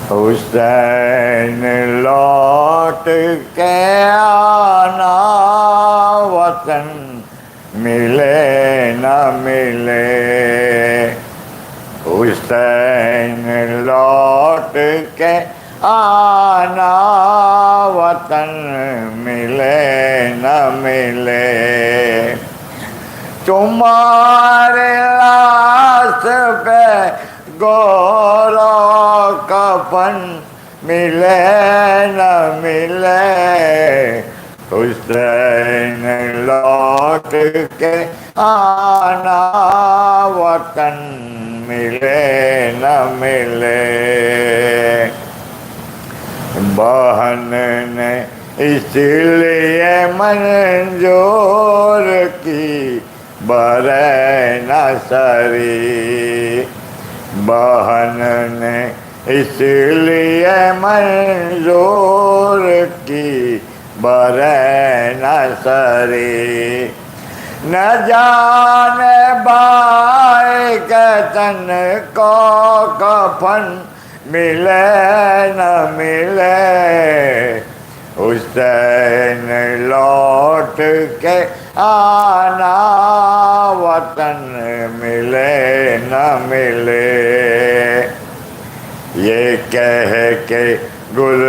حسین لوٹ کے آنا وطن ملے نہ ملے، حسین لوٹ کے آنا وطن ملے نہ ملے، تمہارے لاش پہ گورو کفن ملے نہ ملے، حسین لوٹ کے آنا وطن ملے نہ ملے۔ بہن نے اس لیے منظور کی برے نہ سری، بہن نے اس لیے منظور کی برے نہ سری، نہ جانے بھائی کے تن کو کفن ملے نہ ملے، حسین لوٹ کے آنا وطن ملے نہ ملے، یہ کہہ کے گل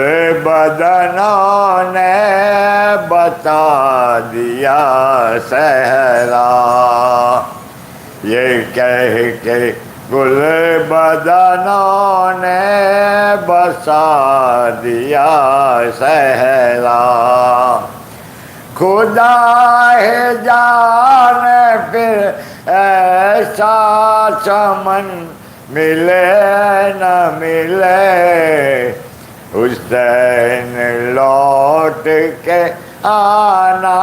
بدنوں نے بتا دیا صحرا، یہ کہہ کے گل بدنوں نے بسا دیا صحرا، خدا ہے جانے پھر ایسا چمن ملے نہ ملے، حسین لوٹ کے آنا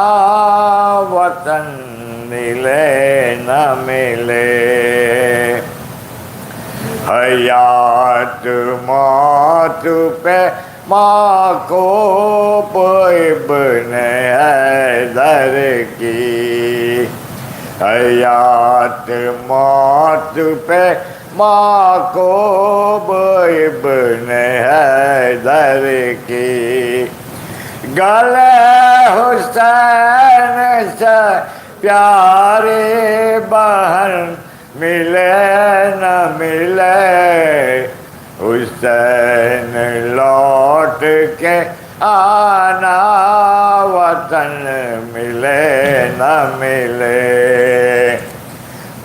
وطن ملے نہ ملے، حیات موت پہ معقوب ابن حیدر کی، حیات موت پہ معقوب ابن حیدر کی، گلے حسین سے پیاری بہن ملے نہ ملے، حسین لوٹ کے آنا وطن ملے نہ ملے،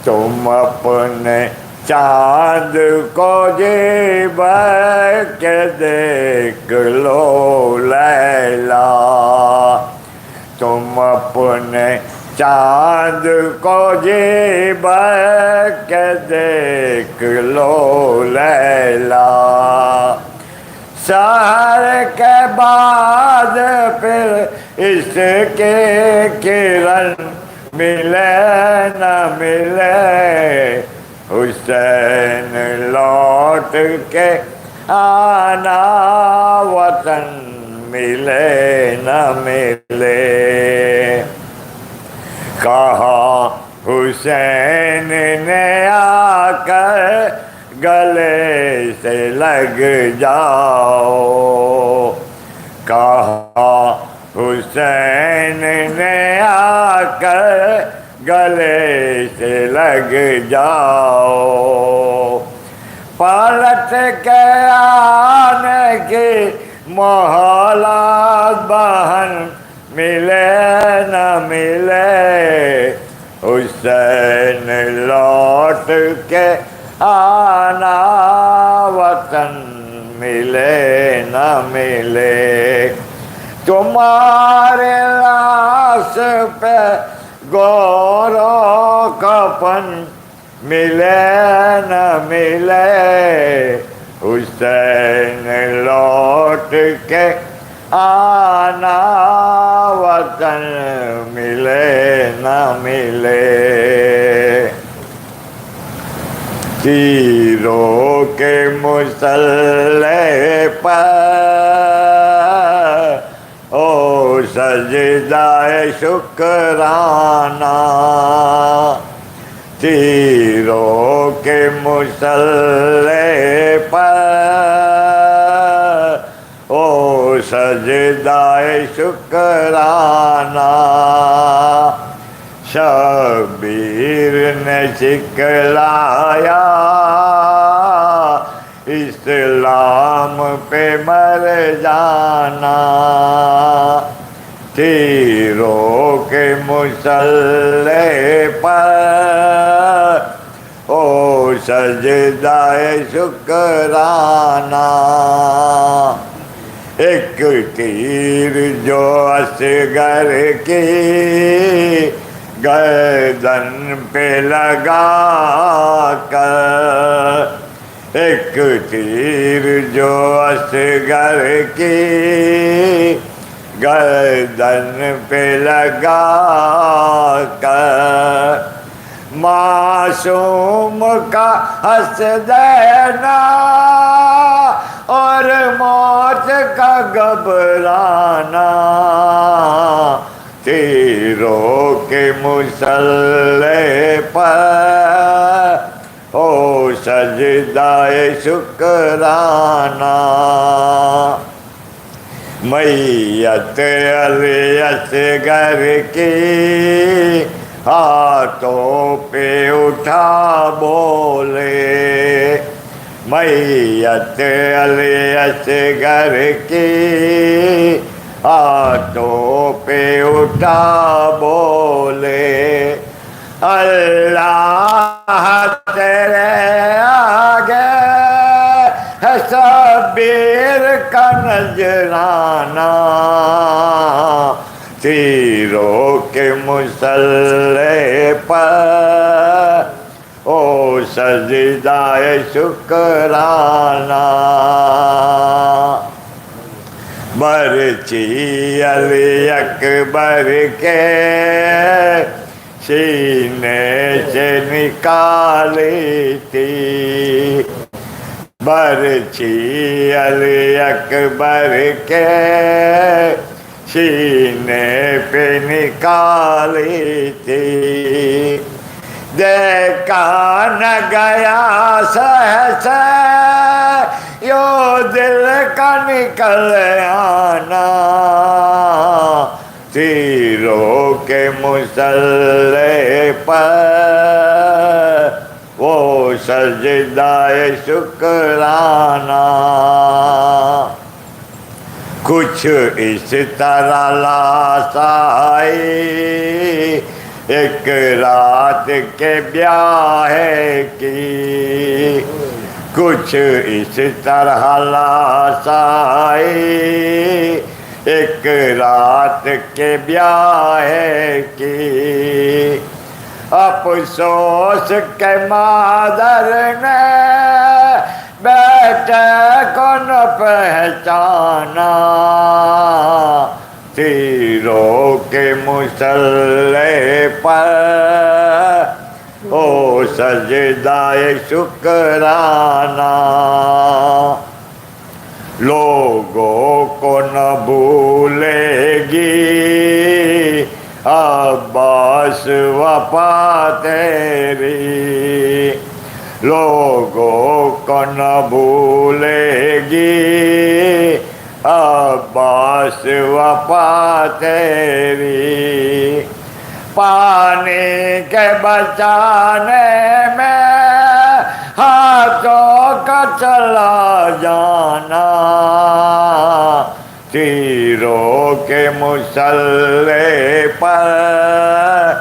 تم اپنے چاند کو جی بھر کے دیکھ لو لیلا، تم اپنے چاند کو جی بھر کے دیکھ لو لیلا، سحر کے بعد پھر اس کے کرن ملے نہ ملے، حسین لوٹ کے آنا وطن ملے نہ ملے، کہا حسین نے آ کر گلے سے لگ جاؤ، کہا حسین نے آ کر گلے سے لگ جاؤ، پلٹ کے آنے کی محالات بہن ملے نہ ملے، حسین لوٹ کے آنا وطن ملے نہ ملے، تمہارے لاش پہ گورو کفن ملے نہ ملے، حسین لوٹ کے آنا وطن ملے نہ ملے، تیروں کے مسلح پر او سجدہ شکرانہ، تیروں کے مسلح پر سجدہ شکرانہ شبیر نے سکھلایا اسلام پہ مر جانا تیروں کے مسلح پر او سجدہ شکرانہ ایک تیر جو اصغر کی گردن پہ لگا کر ایک تیر جو اصغر کی گردن پہ لگا کر معصوم کا ہنس دینا اور موت کا گھبرانا تیروں کے مسلح پر او سجدہ شکرانہ میت علی اصغر کی ہاتھوں پہ اٹھا بولے میت علی اصغر کی ہاتھوں پہ اٹھا بولے اللہ تیرے آگے ہے شبیر کا نذرانہ تیروں کے مسلح پر او سجدہ شکرانہ برچی علی اکبر کے سینے سے نکالی تھی برچی علی اکبر کے سینے پہ نکالی تھی دیکھا نہ گیا سہ یوں دل کا نکل آنا تیروں کے مسلح پر وہ سجدہ شکرانہ کچھ اس طرح لاش آئی ایک رات کے بیاہ کی کچھ اس طرح لاش آئی ایک رات کے بیاہ کی افسوس کے مادر نے بیٹے کو نہ پہچانا تیروں کے مسلح پر او سجدہ شکرانہ لوگوں کو نہ بھولے گی عباس وفا تیری لوگوں کو نہ بھولے گی عباس وفا تیری پانی کے بچانے میں ہاتھوں کا چلا جانا تیروں کے مسلح پر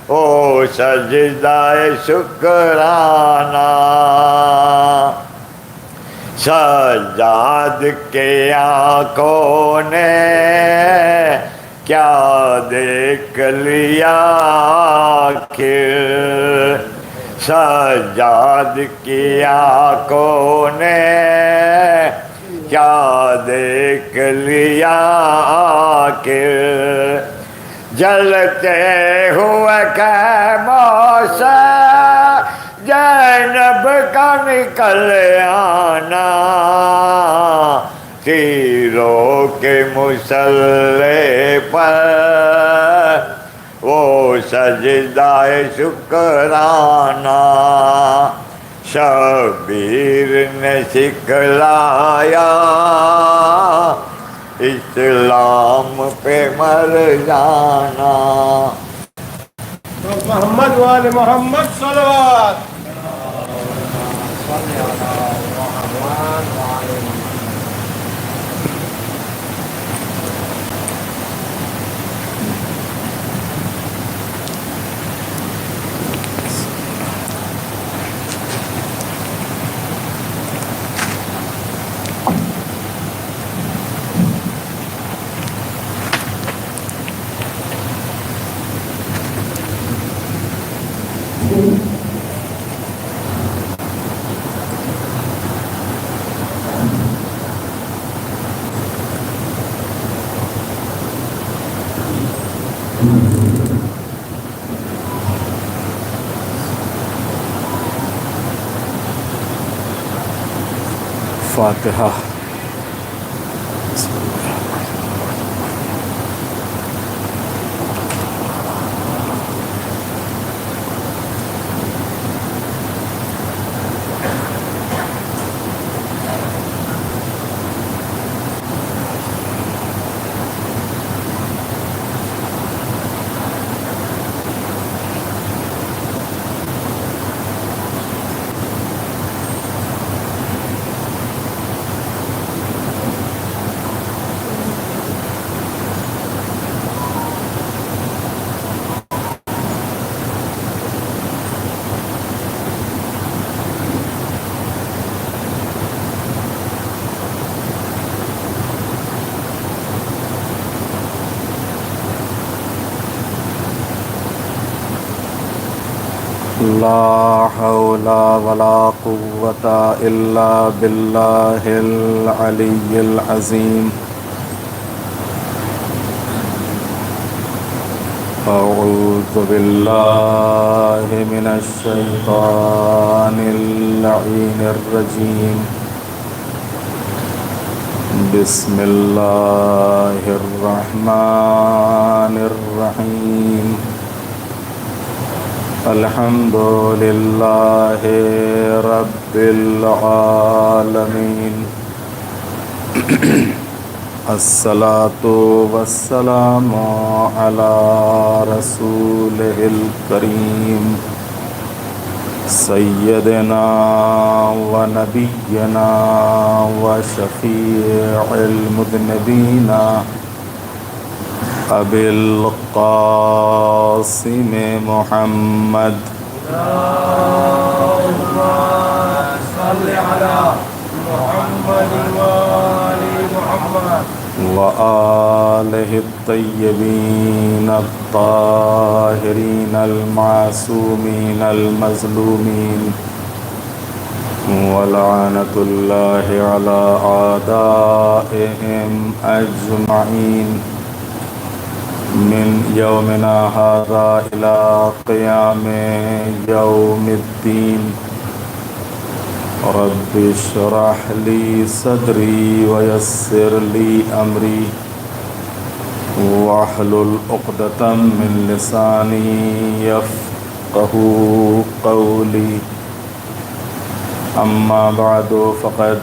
او سجدہ شکرانہ سجاد کے آنکھوں نے کیا دیکھ لیا آخر سجاد کی آنکھوں نے کیا دیکھ لیا آخر جلتے ہوئے خیموں سے زینب کا نکل آنا تیروں کے مسلح پر وہ سجدہ شکرانہ شبیر نے سکھلایا اسلام پہ مر جانا. محمد وال محمد صلوات. فاتحہ. لا حول ولا قوة إلا بالله العلي العظيم. أعوذ بالله من الشيطان اللعين الرجيم. بسم الله الرحمن الرحيم. الحمد لله رب العالمين. الصلاة والسلام على رسوله الكريم سيدنا ونبينا وشفيع المذنبين أبي القاسم محمد. اللهم صل على محمد وآل محمد وآله الطيبين الطاهرين المعصومين المظلومين. ولعنة الله على أعدائهم أجمعين من يومنا هذا إلى قيام يوم الدين. رب اشرح لي صدري ويسر لي أمري واحلل عقدة من لساني يفقه قولي. أما بعد فقد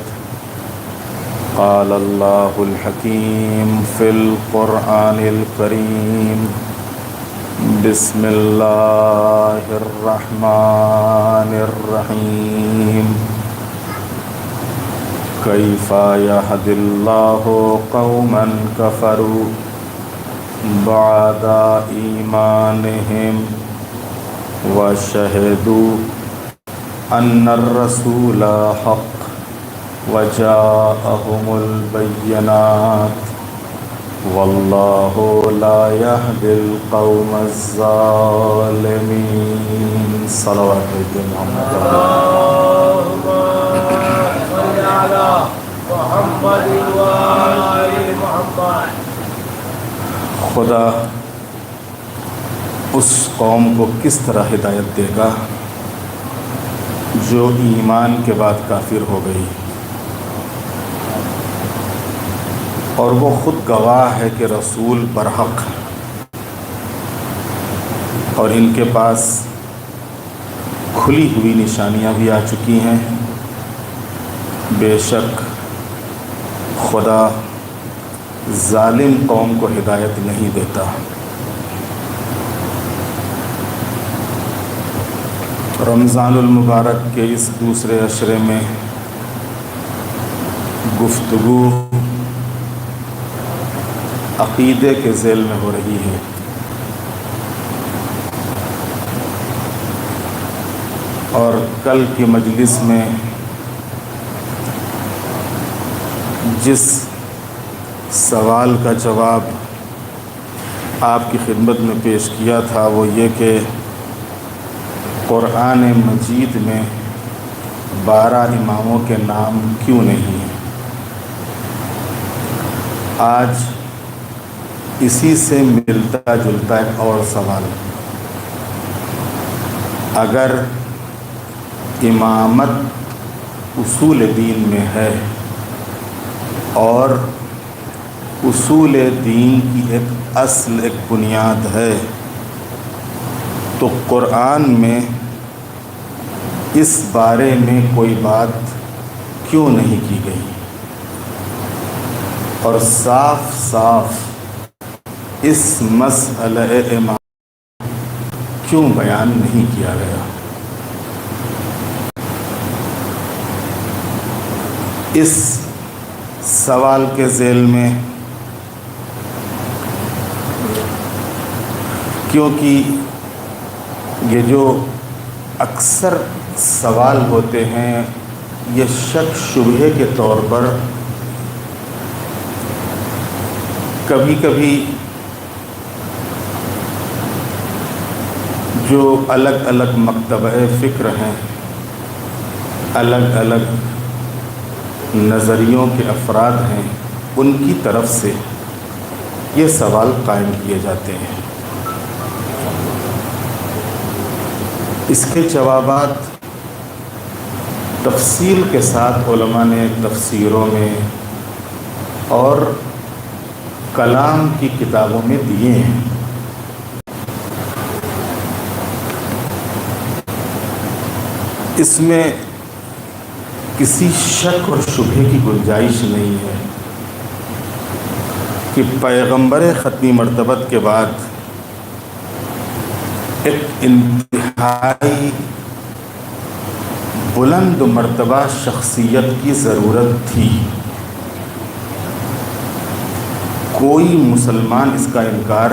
قال الله الحكيم في القرآن الكريم. بسم الله الرحمن الرحيم. كيف يهدي الله قوما كفروا بعد إيمانهم وشهدوا أن الرسول حق وجاءهم البينات والله لا يهدي القوم الظالمين. صلوات محمد. اللهم صل على محمد وآل محمد. خدا اس قوم کو کس طرح ہدایت دے گا جو ایمان کے بعد کافر ہو گئی، اور وہ خود گواہ ہے کہ رسول برحق، اور ان کے پاس کھلی ہوئی نشانیاں بھی آ چکی ہیں. بے شک خدا ظالم قوم کو ہدایت نہیں دیتا۔ رمضان المبارک کے اس دوسرے عشرے میں گفتگو عقیدے کے ذیل میں ہو رہی ہے۔ اور کل کی مجلس میں جس سوال کا جواب آپ کی خدمت میں پیش کیا تھا وہ یہ کہ قرآن مجید میں 12 اماموں کے نام کیوں نہیں ہیں۔ آج اسی سے ملتا جلتا ایک اور سوال، اگر امامت اصول دین میں ہے اور اصول دین کی ایک اصل، ایک بنیاد ہے، تو قرآن میں اس بارے میں کوئی بات کیوں نہیں کی گئی اور صاف صاف اس مسئلہ امام کیوں بیان نہیں کیا گیا؟ اس سوال کے ذیل میں کیونکہ یہ جو اکثر سوال ہوتے ہیں یہ شک شبہے کے طور پر کبھی کبھی جو الگ الگ مکتبہ فکر ہیں، الگ الگ نظریوں کے افراد ہیں، ان کی طرف سے یہ سوال قائم کیے جاتے ہیں۔ اس کے جوابات تفصیل کے ساتھ علماء نے تفسیروں میں اور کلام کی کتابوں میں دیے ہیں۔ اس میں کسی شک اور شبہے کی گنجائش نہیں ہے کہ پیغمبر ختمی مرتبت کے بعد ایک انتہائی بلند مرتبہ شخصیت کی ضرورت تھی۔ کوئی مسلمان اس کا انکار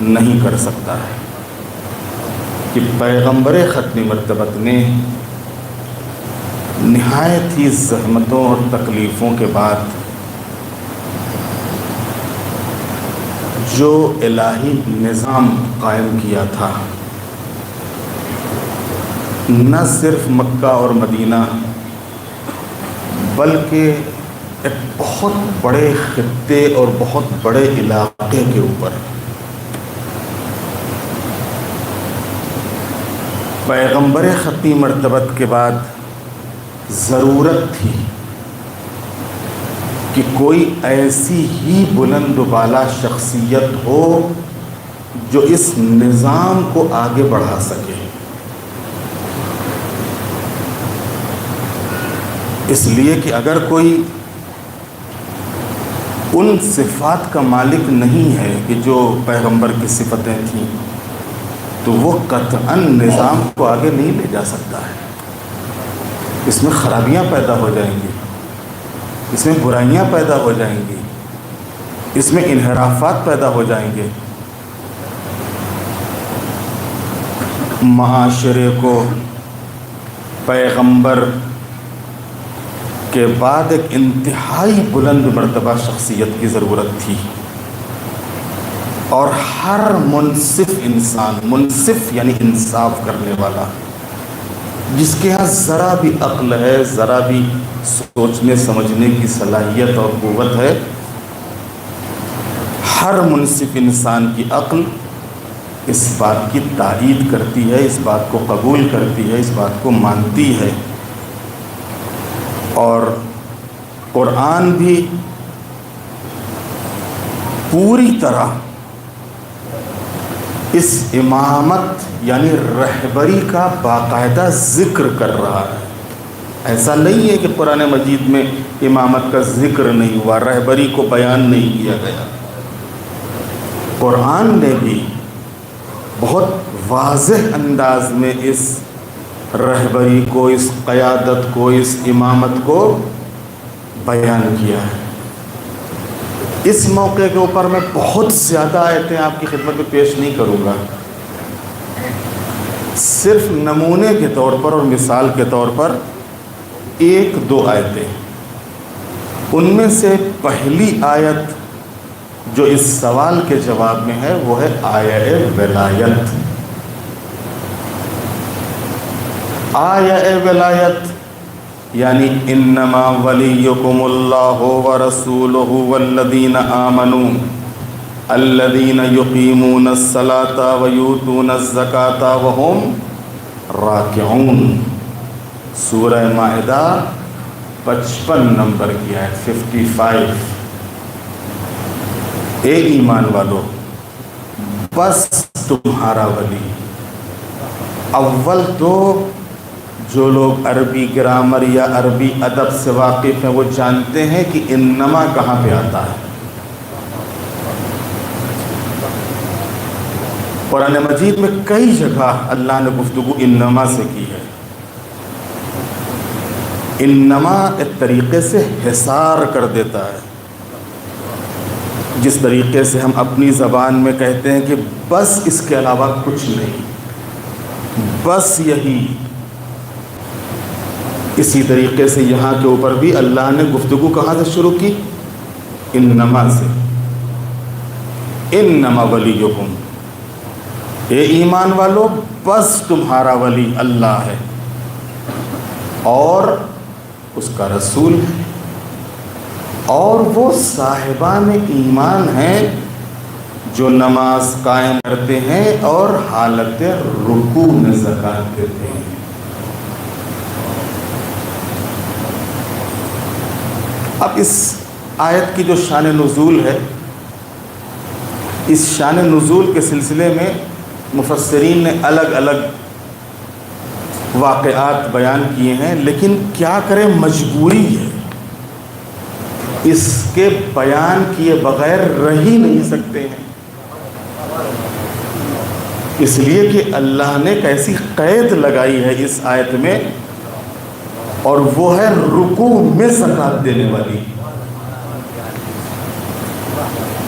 نہیں کر سکتا ہے کہ پیغمبر ختمی مرتبت نے نہایت ہی زحمتوں اور تکلیفوں کے بعد جو الہی نظام قائم کیا تھا، نہ صرف مکہ اور مدینہ بلکہ ایک بہت بڑے خطے اور بہت بڑے علاقے کے اوپر پیغمبر ختمی مرتبت کے بعد ضرورت تھی کہ کوئی ایسی ہی بلند و بالا شخصیت ہو جو اس نظام کو آگے بڑھا سکے۔ اس لیے کہ اگر کوئی ان صفات کا مالک نہیں ہے کہ جو پیغمبر کی صفتیں تھیں تو وہ قطعاً نظام کو آگے نہیں لے جا سکتا ہے۔ اس میں خرابیاں پیدا ہو جائیں گی، اس میں برائیاں پیدا ہو جائیں گی، اس میں انحرافات پیدا ہو جائیں گے۔ معاشرے کو پیغمبر کے بعد ایک انتہائی بلند مرتبہ شخصیت کی ضرورت تھی، اور ہر منصف انسان، منصف یعنی انصاف کرنے والا، جس کے ہاں ذرا بھی عقل ہے، ذرا بھی سوچنے سمجھنے کی صلاحیت اور قوت ہے، ہر منصف انسان کی عقل اس بات کی تائید کرتی ہے، اس بات کو قبول کرتی ہے، اس بات کو مانتی ہے۔ اور قرآن بھی پوری طرح اس امامت یعنی رہبری کا باقاعدہ ذکر کر رہا ہے۔ ایسا نہیں ہے کہ قرآن مجید میں امامت کا ذکر نہیں ہوا، رہبری کو بیان نہیں کیا گیا۔ قرآن نے بھی بہت واضح انداز میں اس رہبری کو، اس قیادت کو، اس امامت کو بیان کیا ہے۔ اس موقع کے اوپر میں بہت زیادہ آیتیں آپ کی خدمت میں پیش نہیں کروں گا، صرف نمونے کے طور پر اور مثال کے طور پر ایک دو آیتیں۔ ان میں سے پہلی آیت جو اس سوال کے جواب میں ہے وہ ہے آیہ ولایت۔ آیہ ولایت یعنی انما ولیکم اللہ ورسولہ والذین آمنوا الذین یقیمون الصلاۃ ویؤتون الزکاۃ وہم راکعون۔ سورہ مائدہ 55 نمبر کی آیت 55۔ اے ایمان والو، بس تمہارا ولی۔ اول تو جو لوگ عربی گرامر یا عربی ادب سے واقف ہیں وہ جانتے ہیں کہ انما کہاں پہ آتا ہے۔ قرآن مجید میں کئی جگہ اللہ نے گفتگو انما سے کی ہے۔ انما ایک طریقے سے حصار کر دیتا ہے، جس طریقے سے ہم اپنی زبان میں کہتے ہیں کہ بس اس کے علاوہ کچھ نہیں، بس یہی۔ اسی طریقے سے یہاں کے اوپر بھی اللہ نے گفتگو کہاں سے شروع کی؟ انما سے۔ انما ولیکم، اے ایمان والو، بس تمہارا ولی اللہ ہے اور اس کا رسول ہے، اور وہ صاحبان ایمان ہیں جو نماز قائم کرتے ہیں اور حالت رکوع میں زکوٰۃ دیتے ہیں۔ اب اس آیت کی جو شان نزول ہے، اس شان نزول کے سلسلے میں مفسرین نے الگ الگ واقعات بیان کیے ہیں، لیکن کیا کریں، مجبوری ہے، اس کے بیان کیے بغیر رہ ہی نہیں سکتے ہیں، اس لیے کہ اللہ نے ایک ایسی قید لگائی ہے اس آیت میں، اور وہ ہے رکوع میں زکوٰۃ دینے والی۔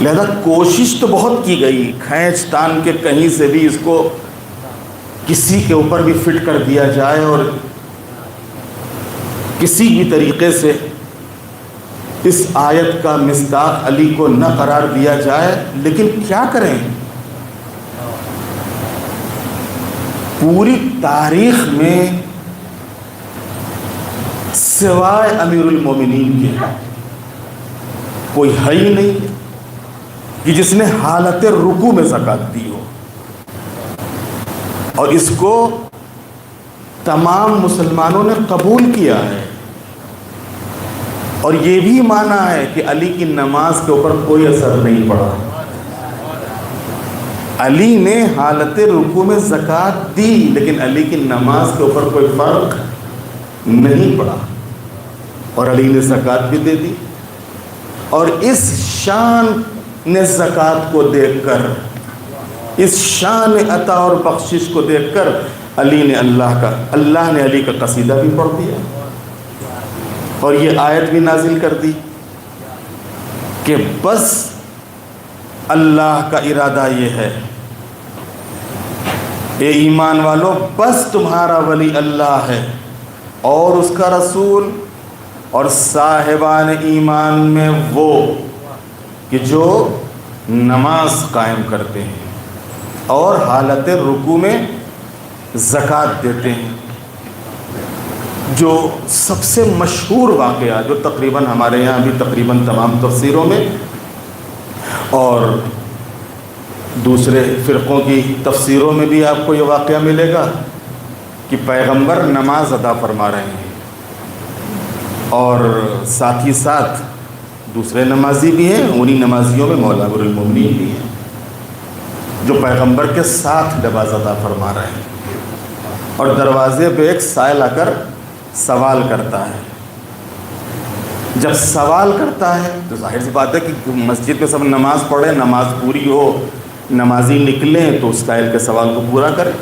لہذا کوشش تو بہت کی گئی، کھینچ تان کے کہیں سے بھی اس کو کسی کے اوپر بھی فٹ کر دیا جائے اور کسی بھی طریقے سے اس آیت کا مصداق علی کو نہ قرار دیا جائے، لیکن کیا کریں، پوری تاریخ میں سوائے امیر المومنین کے کوئی ہے ہی نہیں کہ جس نے حالت رکوع میں زکوٰۃ دی ہو، اور اس کو تمام مسلمانوں نے قبول کیا ہے، اور یہ بھی مانا ہے کہ علی کی نماز کے اوپر کوئی اثر نہیں پڑا۔ علی نے حالت رکوع میں زکوٰۃ دی، لیکن علی کی نماز کے اوپر کوئی فرق نہیں پڑا، اور علی نے زکوٰۃ بھی دے دی۔ اور اس شان نے زکوٰۃ کو دیکھ کر، اس شان عطا اور بخشش کو دیکھ کر علی نے اللہ نے علی کا قصیدہ بھی پڑھ دیا، اور یہ آیت بھی نازل کر دی کہ بس اللہ کا ارادہ یہ ہے، اے ایمان والو، بس تمہارا ولی اللہ ہے اور اس کا رسول، اور صاحبان ایمان میں وہ کہ جو نماز قائم کرتے ہیں اور حالت رکوع میں زکوٰۃ دیتے ہیں۔ جو سب سے مشہور واقعہ جو تقریباً ہمارے یہاں بھی تقریباً تمام تفسیروں میں اور دوسرے فرقوں کی تفسیروں میں بھی آپ کو یہ واقعہ ملے گا کہ پیغمبر نماز ادا فرما رہے ہیں، اور ساتھ ہی ساتھ دوسرے نمازی بھی ہیں، انہی نمازیوں میں مولا امیر المومنین بھی ہیں جو پیغمبر کے ساتھ نماز ادا فرما رہے ہیں، اور دروازے پہ ایک سائل آ کر سوال کرتا ہے. جب سوال کرتا ہے تو ظاہر سی بات ہے کہ مسجد میں سب نماز پڑھیں، نماز پوری ہو، نمازی نکلیں تو اس قائل کے سوال کو پورا کریں.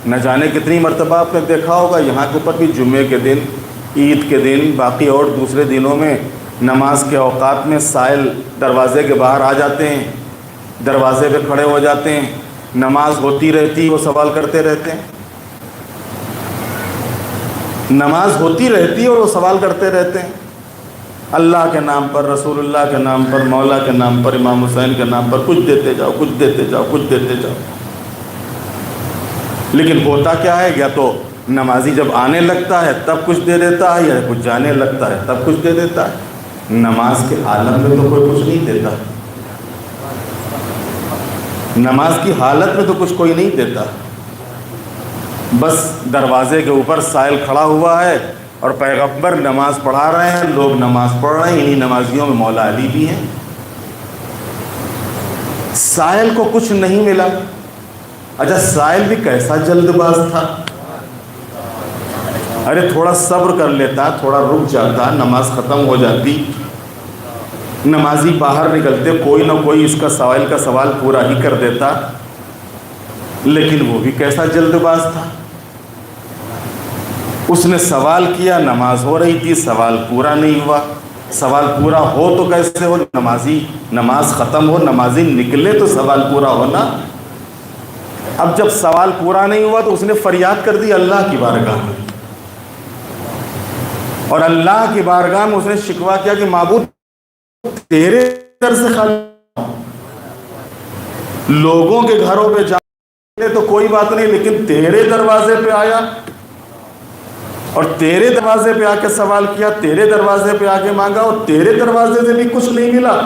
نہ جانے کتنی مرتبہ آپ نے دیکھا ہوگا یہاں کے اوپر بھی جمعے کے دن، عید کے دن، باقی اور دوسرے دنوں میں نماز کے اوقات میں سائل دروازے کے باہر آ جاتے ہیں، دروازے پہ کھڑے ہو جاتے ہیں، نماز ہوتی رہتی وہ سوال کرتے رہتے ہیں. نماز ہوتی رہتی ہے اور وہ سوال کرتے رہتے ہیں، اللہ کے نام پر، رسول اللہ کے نام پر، مولا کے نام پر، امام حسین کے نام پر کچھ دیتے جاؤ، کچھ دیتے جاؤ، کچھ دیتے جاؤ. لیکن ہوتا کیا ہے، یا تو نمازی جب آنے لگتا ہے تب کچھ دے دیتا ہے، یا کچھ جانے لگتا ہے تب کچھ دے دیتا ہے. نماز کے عالم میں تو کوئی کچھ نہیں دیتا، نماز کی حالت میں تو کچھ کوئی نہیں دیتا. بس دروازے کے اوپر سائل کھڑا ہوا ہے اور پیغمبر نماز پڑھا رہے ہیں، لوگ نماز پڑھ رہے ہیں، انہی نمازیوں میں مولا علی بھی ہیں. سائل کو کچھ نہیں ملا. اچھا سائل بھی کیسا جلد باز تھا، ارے تھوڑا صبر کر لیتا، تھوڑا رک جاتا، نماز ختم ہو جاتی، نمازی باہر نکلتے، کوئی نہ کوئی اس کا سائل کا سوال پورا ہی کر دیتا. لیکن وہ بھی کیسا جلد باز تھا، اس نے سوال کیا، نماز ہو رہی تھی، سوال پورا نہیں ہوا. سوال پورا ہو تو کیسے ہو، نمازی نماز ختم ہو، نمازی نکلے تو سوال پورا ہونا. اب جب سوال پورا نہیں ہوا تو اس نے فریاد کر دی اللہ کی بارگاہ میں، اور اللہ کی بارگاہ میں اس نے شکوہ کیا کہ معبود تیرے در سے خالی، لوگوں کے گھروں پہ جانے تو کوئی بات نہیں، لیکن تیرے دروازے پہ آیا اور تیرے دروازے پہ آ کے سوال کیا، تیرے دروازے پہ آ کے مانگا اور تیرے دروازے سے بھی کچھ نہیں ملا.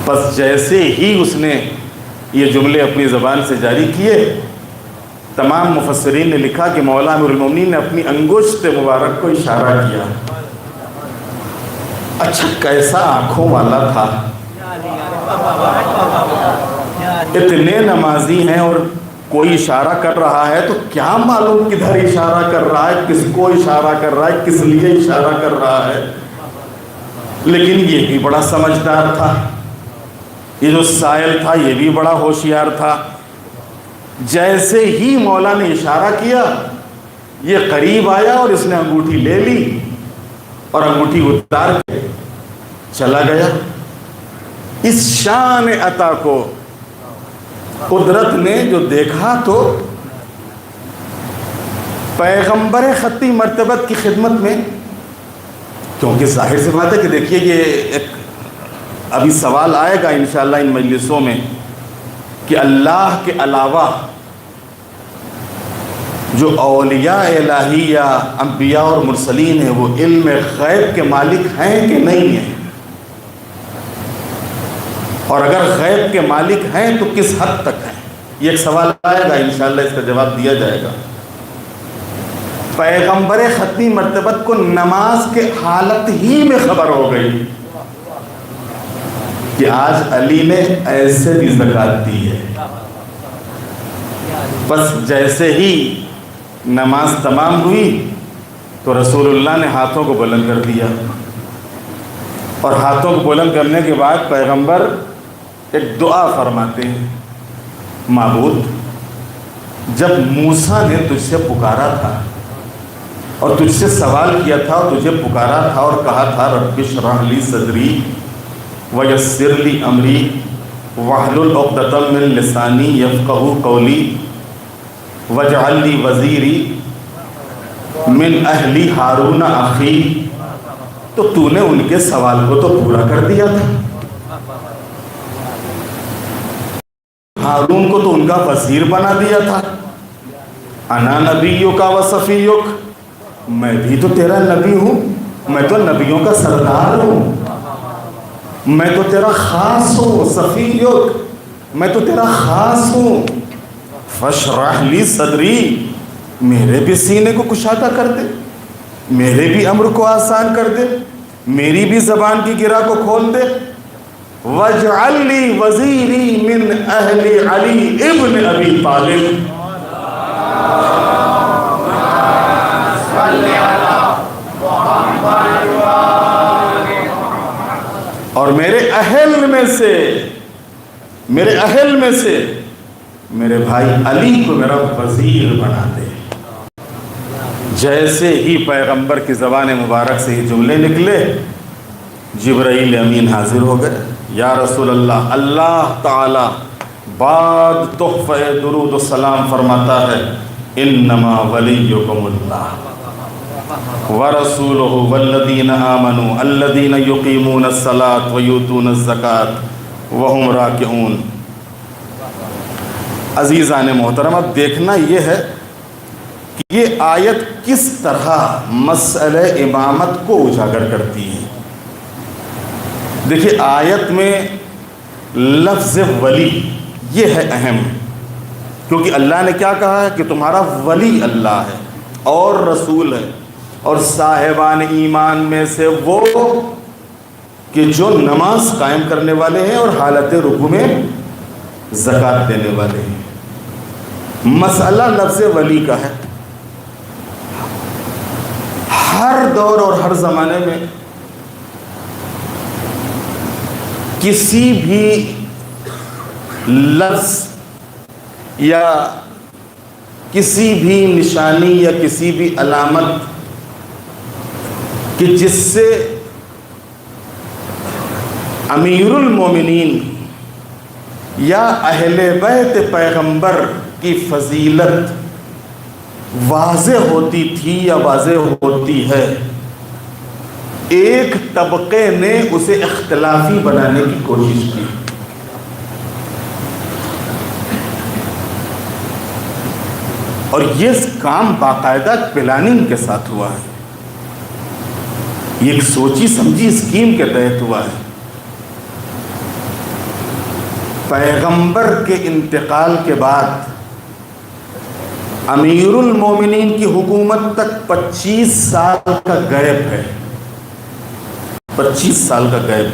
بس جیسے ہی اس نے یہ جملے اپنی زبان سے جاری کیے، تمام مفسرین نے لکھا کہ مولا امیر المومنین نے اپنی انگشت مبارک کو اشارہ کیا. اچھا کیسا آنکھوں والا تھا، اتنے نمازی ہیں اور کوئی اشارہ کر رہا ہے تو کیا معلوم کدھر اشارہ کر رہا ہے، کس کو اشارہ کر رہا ہے، کس لیے اشارہ کر رہا ہے. لیکن یہ بھی بڑا سمجھدار تھا، یہ جو سائل تھا یہ بھی بڑا ہوشیار تھا. جیسے ہی مولا نے اشارہ کیا یہ قریب آیا اور اس نے انگوٹھی لے لی اور انگوٹھی اتار کے چلا گیا. اس شان عطا کو قدرت نے جو دیکھا تو پیغمبر خطی مرتبت کی خدمت میں، کیونکہ ظاہر سی بات ہے کہ دیکھیے یہ ایک ابھی سوال آئے گا انشاءاللہ ان مجلسوں میں کہ اللہ کے علاوہ جو اولیاء الہیہ، انبیاء اور مرسلین ہیں وہ علم غیب کے مالک ہیں کہ نہیں ہیں، اور اگر غیب کے مالک ہیں تو کس حد تک ہیں. یہ ایک سوال آئے گا انشاءاللہ، اس کا جواب دیا جائے گا. پیغمبر ختمی مرتبت کو نماز کے حالت ہی میں خبر ہو گئی کہ آج علی نے ایسے بھی زکوٰۃ دی ہے. بس جیسے ہی نماز تمام ہوئی تو رسول اللہ نے ہاتھوں کو بلند کر دیا، اور ہاتھوں کو بلند کرنے کے بعد پیغمبر ایک دعا فرماتے ہیں، معبود جب موسیٰ نے تجھ سے پکارا تھا اور تجھ سے سوال کیا تھا اور تجھے پکارا تھا اور کہا تھا رب اشرح لی صدری ویسر لی امری واحلل عقدۃ من لسانی یفقہوا قولی واجعل لی وزیری من اہلی ہارون اخی، تو نے ان کے سوال کو تو پورا کر دیا تھا. ہارون کو تو ان کا وزیر بنا دیا تھا. انا نبیک و صفیک، میں بھی تو تیرا نبی ہوں، میں تو نبیوں کا سردار ہوں، میں تو تیرا خاص ہوں. صفیک، میں تو تیرا خاص ہوں. فاشرح لی صدری، میرے بھی سینے کو کشادہ کر دے، میرے بھی امر کو آسان کر دے، میری بھی زبان کی گرہ کو کھول دے. واجعل لی وزیری من اہل علی ابن ابی طالب، اور میرے اہل میں سے میرے بھائی علی کو میرا وزیر بنا دے۔ جیسے ہی پیغمبر کی زبان مبارک سے یہ جملے نکلے، جبرائیل امین حاضر ہو گئے۔ یا رسول اللہ، اللہ تعالی بعد تحفہ درود و سلام فرماتا ہے، انما ولیکم اللہ ورسولہ والذین آمنوا الذین یقیمون الصلاۃ ویؤتون الزکاۃ وہم راکعون۔ عزیزان محترم، اب دیکھنا یہ ہے کہ یہ آیت کس طرح مسئلہ امامت کو اجاگر کرتی ہے۔ دیکھیے آیت میں لفظ ولی یہ ہے اہم، کیونکہ اللہ نے کیا کہا ہے کہ تمہارا ولی اللہ ہے اور رسول ہے، اور صاحبان ایمان میں سے وہ کہ جو نماز قائم کرنے والے ہیں اور حالت رکوع میں زکوٰۃ دینے والے ہیں۔ مسئلہ لفظ ولی کا ہے۔ ہر دور اور ہر زمانے میں کسی بھی لفظ یا کسی بھی نشانی یا کسی بھی علامت کہ جس سے امیر المومنین یا اہل بیت پیغمبر کی فضیلت واضح ہوتی تھی یا واضح ہوتی ہے، ایک طبقے نے اسے اختلافی بنانے کی کوشش کی۔ اور یہ کام باقاعدہ پلاننگ کے ساتھ ہوا ہے، یہ ایک سوچی سمجھی اسکیم کے تحت ہوا ہے۔ پیغمبر کے انتقال کے بعد امیر المومنین کی حکومت تک 25 سال کا گیپ ہے، 25 سال کا گیپ۔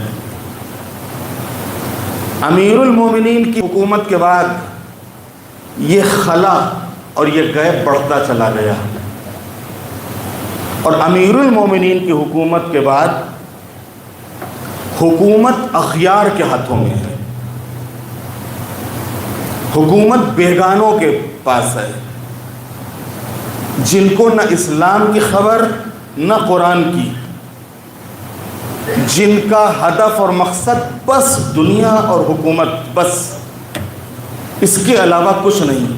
امیر المومنین کی حکومت کے بعد یہ خلا اور یہ گیپ بڑھتا چلا گیا، اور امیر المومنین کی حکومت کے بعد حکومت اخیار کے ہاتھوں میں ہے، حکومت بیگانوں کے پاس ہے، جن کو نہ اسلام کی خبر نہ قرآن کی، جن کا ہدف اور مقصد بس دنیا اور حکومت، بس اس کے علاوہ کچھ نہیں۔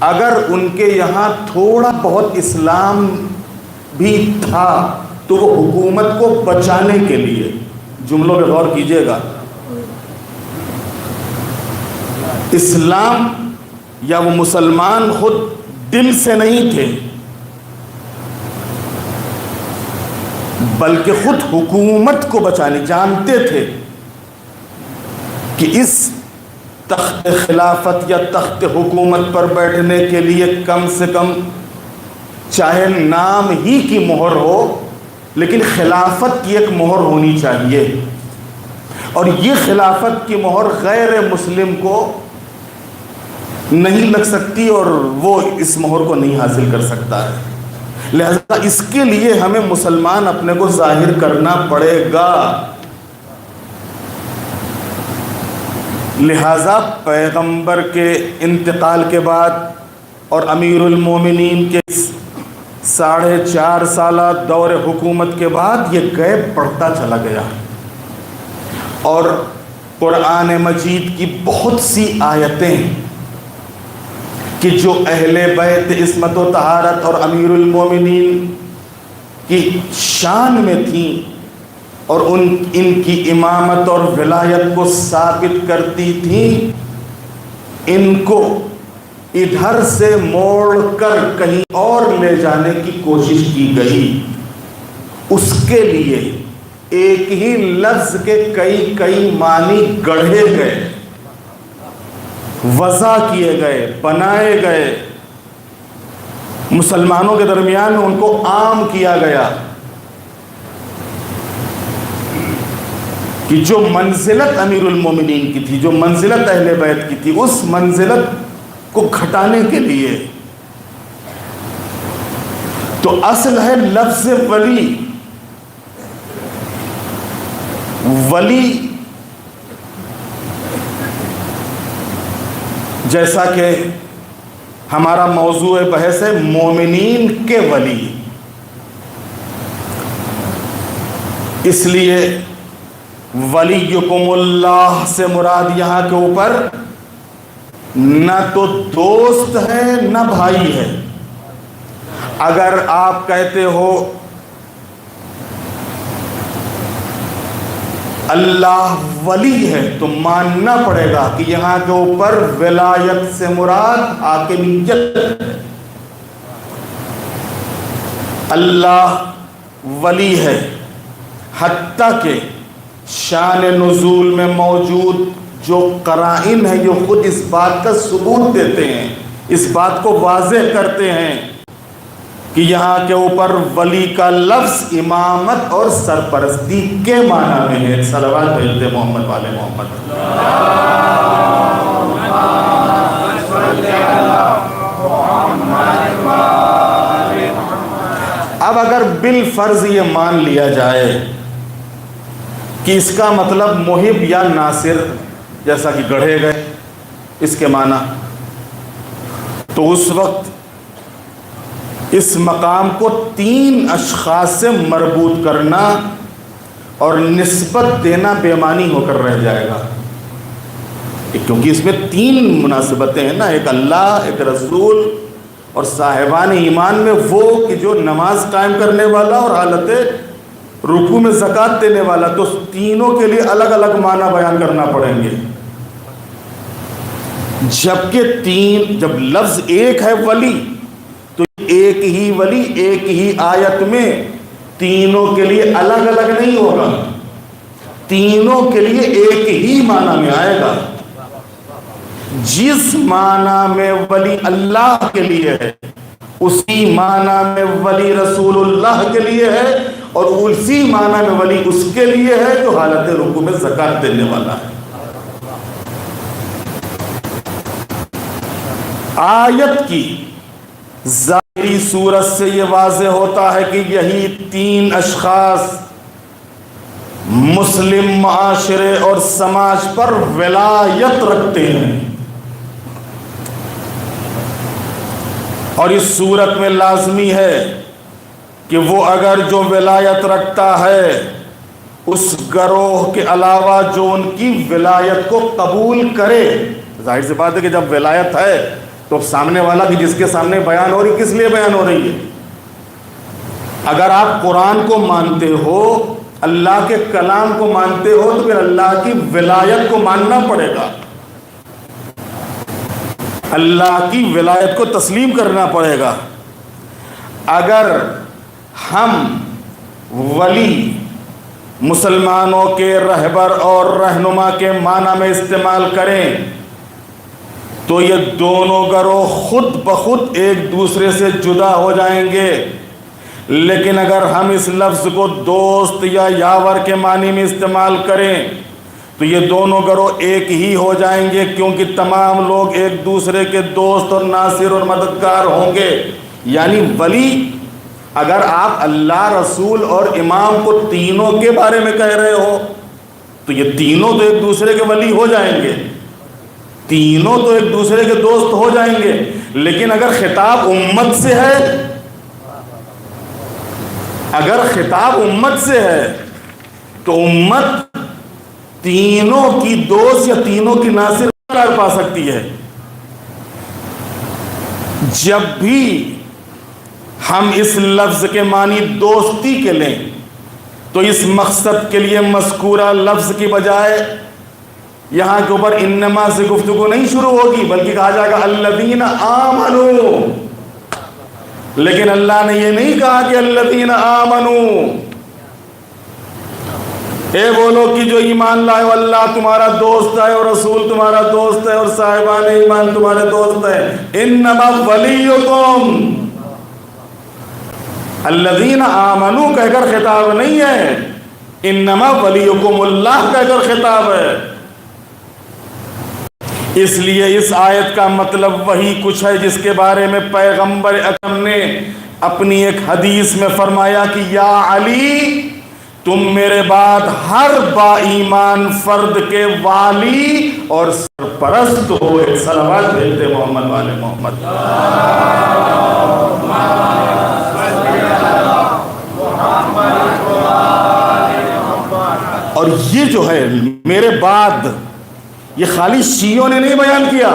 اگر ان کے یہاں تھوڑا بہت اسلام بھی تھا تو وہ حکومت کو بچانے کے لیے، جملوں پہ غور کیجئے گا، اسلام یا وہ مسلمان خود دل سے نہیں تھے، بلکہ خود حکومت کو بچانے جانتے تھے کہ اس تخت خلافت یا تخت حکومت پر بیٹھنے کے لیے کم سے کم چاہے نام ہی کی مہر ہو، لیکن خلافت کی ایک مہر ہونی چاہیے، اور یہ خلافت کی مہر غیر مسلم کو نہیں لگ سکتی اور وہ اس مہر کو نہیں حاصل کر سکتا ہے۔ لہذا اس کے لیے ہمیں مسلمان اپنے کو ظاہر کرنا پڑے گا۔ لہذا پیغمبر کے انتقال کے بعد اور امیر المومنین کے 4.5 سالہ دور حکومت کے بعد یہ گیپ بڑھتا چلا گیا، اور قرآن مجید کی بہت سی آیتیں کہ جو اہل بیت عصمت و طہارت اور امیر المومنین کی شان میں تھیں اور ان کی امامت اور ولایت کو ثابت کرتی تھیں، ان کو ادھر سے موڑ کر کہیں اور لے جانے کی کوشش کی گئی۔ اس کے لیے ایک ہی لفظ کے کئی معنی گڑھے گئے، وضع کیے گئے، بنائے گئے، مسلمانوں کے درمیان ان کو عام کیا گیا کہ جو منزلت امیر المومنین کی تھی، جو منزلت اہل بیت کی تھی، اس منزلت کو گھٹانے کے لیے تو اصل ہے لفظ ولی، ولی جیسا کہ ہمارا موضوع بحث ہے مومنین کے ولی، اس لیے ولیکم اللہ سے مراد یہاں کے اوپر نہ تو دوست ہے نہ بھائی ہے۔ اگر آپ کہتے ہو اللہ ولی ہے تو ماننا پڑے گا کہ یہاں کے اوپر ولایت سے مراد حاکمیت ہے۔ اللہ ولی ہے، حتیٰ کہ شان نزول میں موجود جو قرائن ہیں یہ خود اس بات کا ثبوت دیتے ہیں، اس بات کو واضح کرتے ہیں کہ یہاں کے اوپر ولی کا لفظ امامت اور سرپرستی کے معنی میں ہے۔ صلوات بھیجتے محمد والے محمد۔ اب اگر بالفرض یہ مان لیا جائے کہ اس کا مطلب محب یا ناصر جیسا کہ گڑھے گئے اس کے معنی، تو اس وقت اس مقام کو 3 اشخاص سے مربوط کرنا اور نسبت دینا بے معنی ہو کر رہ جائے گا، کیونکہ اس میں 3 مناسبتیں ہیں نا، ایک اللہ، ایک رسول اور صاحبان ایمان میں وہ کہ جو نماز قائم کرنے والا اور حالت رکوع میں زکوٰۃ دینے والا، تو تینوں کے لیے الگ الگ معنی بیان کرنا پڑیں گے۔ جبکہ جب لفظ ایک ہے ولی، تو ایک ہی ولی ایک ہی آیت میں تینوں کے لیے الگ الگ نہیں ہوگا، تینوں کے لیے ایک ہی معنی میں آئے گا۔ جس معنی میں ولی اللہ کے لیے ہے اسی معنی میں ولی رسول اللہ کے لیے ہے، اور اسی معنی میں ولی اس کے لیے ہے جو حالت رکوع میں زکوٰۃ دینے والا ہے۔ آیت کی ظاہری صورت سے یہ واضح ہوتا ہے کہ یہی 3 اشخاص مسلم معاشرے اور سماج پر ولایت رکھتے ہیں، اور اس صورت میں لازمی ہے کہ وہ اگر جو ولایت رکھتا ہے اس گروہ کے علاوہ جو ان کی ولایت کو قبول کرے۔ ظاہر سی بات ہے کہ جب ولایت ہے تو سامنے والا کہ جس کے سامنے بیان ہو رہی، کس لیے بیان ہو رہی ہے؟ اگر آپ قرآن کو مانتے ہو، اللہ کے کلام کو مانتے ہو، تو پھر اللہ کی ولایت کو ماننا پڑے گا، اللہ کی ولایت کو تسلیم کرنا پڑے گا۔ اگر ہم ولی مسلمانوں کے رہبر اور رہنما کے معنی میں استعمال کریں تو یہ دونوں گروہ خود بخود ایک دوسرے سے جدا ہو جائیں گے، لیکن اگر ہم اس لفظ کو دوست یا یاور کے معنی میں استعمال کریں تو یہ دونوں گروہ ایک ہی ہو جائیں گے، کیونکہ تمام لوگ ایک دوسرے کے دوست اور ناصر اور مددگار ہوں گے۔ یعنی ولی، اگر آپ اللہ، رسول اور امام کو تینوں کے بارے میں کہہ رہے ہو تو یہ تینوں تو ایک دوسرے کے ولی ہو جائیں گے، تینوں تو ایک دوسرے کے دوست ہو جائیں گے۔ لیکن اگر خطاب امت سے ہے، اگر خطاب امت سے ہے تو امت تینوں کی دوست یا تینوں کی ناصر قرار پا سکتی ہے۔ جب بھی ہم اس لفظ کے معنی دوستی کے لیں تو اس مقصد کے لیے مذکورہ لفظ کی بجائے یہاں کے اوپر انما سے گفتگو نہیں شروع ہوگی، بلکہ کہا جائے گا الذین آمنوا، لیکن اللہ نے یہ نہیں کہا کہ الذین آمنوا، اے وہ لوگ کی جو ایمان لائے، اللہ تمہارا دوست ہے اور رسول تمہارا دوست ہے اور صاحبان ایمان تمہارے دوست ہے۔ انما ولیکم الذین آمنوا کہہ کر خطاب نہیں ہے، انما ولیکم اللہ کہہ کر خطاب ہے۔ اس لیے اس آیت کا مطلب وہی کچھ ہے جس کے بارے میں پیغمبر اکرم نے اپنی ایک حدیث میں فرمایا کہ یا علی تم میرے بعد ہر با ایمان فرد کے والی اور سرپرست ہو. ایک صلوات بھیجتے محمد والے محمد. اور یہ جو ہے میرے بعد، یہ خالی شیعوں نے نہیں بیان کیا،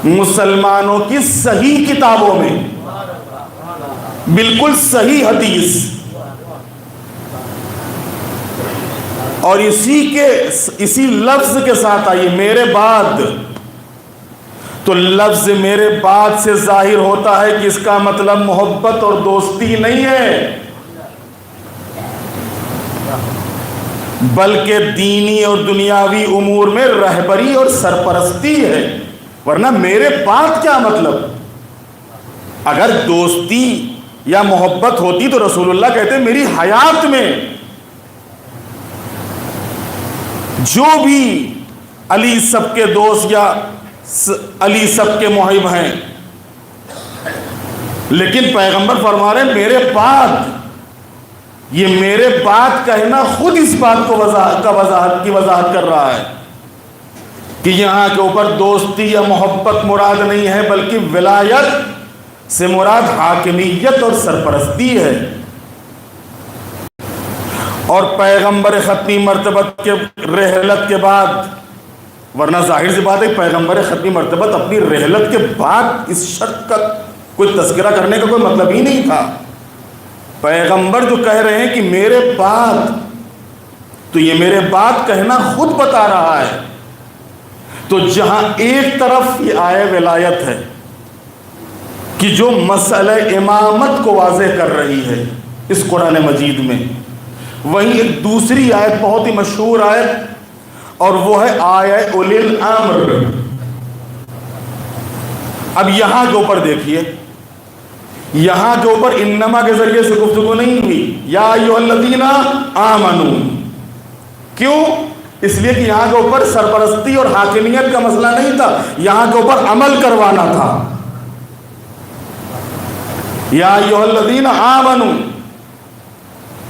مسلمانوں کی صحیح کتابوں میں بالکل صحیح حدیث. اور اسی لفظ کے ساتھ آئیے میرے بعد. تو لفظ میرے بعد سے ظاہر ہوتا ہے کہ اس کا مطلب محبت اور دوستی نہیں ہے، بلکہ دینی اور دنیاوی امور میں رہبری اور سرپرستی ہے. ورنہ میرے بعد کیا مطلب؟ اگر دوستی یا محبت ہوتی تو رسول اللہ کہتے ہیں میری حیات میں جو بھی علی سب کے دوست یا علی سب کے محب ہیں. لیکن پیغمبر فرما رہے ہیں میرے بعد. یہ میرے بعد کہنا خود اس بات کو وضاحت کر رہا ہے کہ یہاں کے اوپر دوستی یا محبت مراد نہیں ہے، بلکہ ولایت سے مراد حاکمیت اور سرپرستی ہے. اور پیغمبر ختمی مرتبت کے رحلت کے بعد، ورنہ ظاہر سی بات ہے پیغمبر ختمی مرتبت اپنی رحلت کے بعد اس شرط کا کوئی تذکرہ کرنے کا کوئی مطلب ہی نہیں تھا. پیغمبر جو کہہ رہے ہیں کہ میرے بعد، تو یہ میرے بعد کہنا خود بتا رہا ہے. تو جہاں ایک طرف یہ آیہ ولایت ہے کہ جو مسئلہ امامت کو واضح کر رہی ہے اس قرآن مجید میں، وہیں ایک دوسری آیت بہت ہی مشہور آیت، اور وہ ہے آیہ اولی الامر. اب یہاں کے اوپر دیکھیے، یہاں کے اوپر انما کے ذریعے سے گفتگو نہیں ہوئی یا ایھا الذین آمنوا. کیوں؟ اس لیے کہ یہاں کے اوپر سرپرستی اور حاکمیت کا مسئلہ نہیں تھا، یہاں کے اوپر عمل کروانا تھا. یا ایھا الذین آمنوا،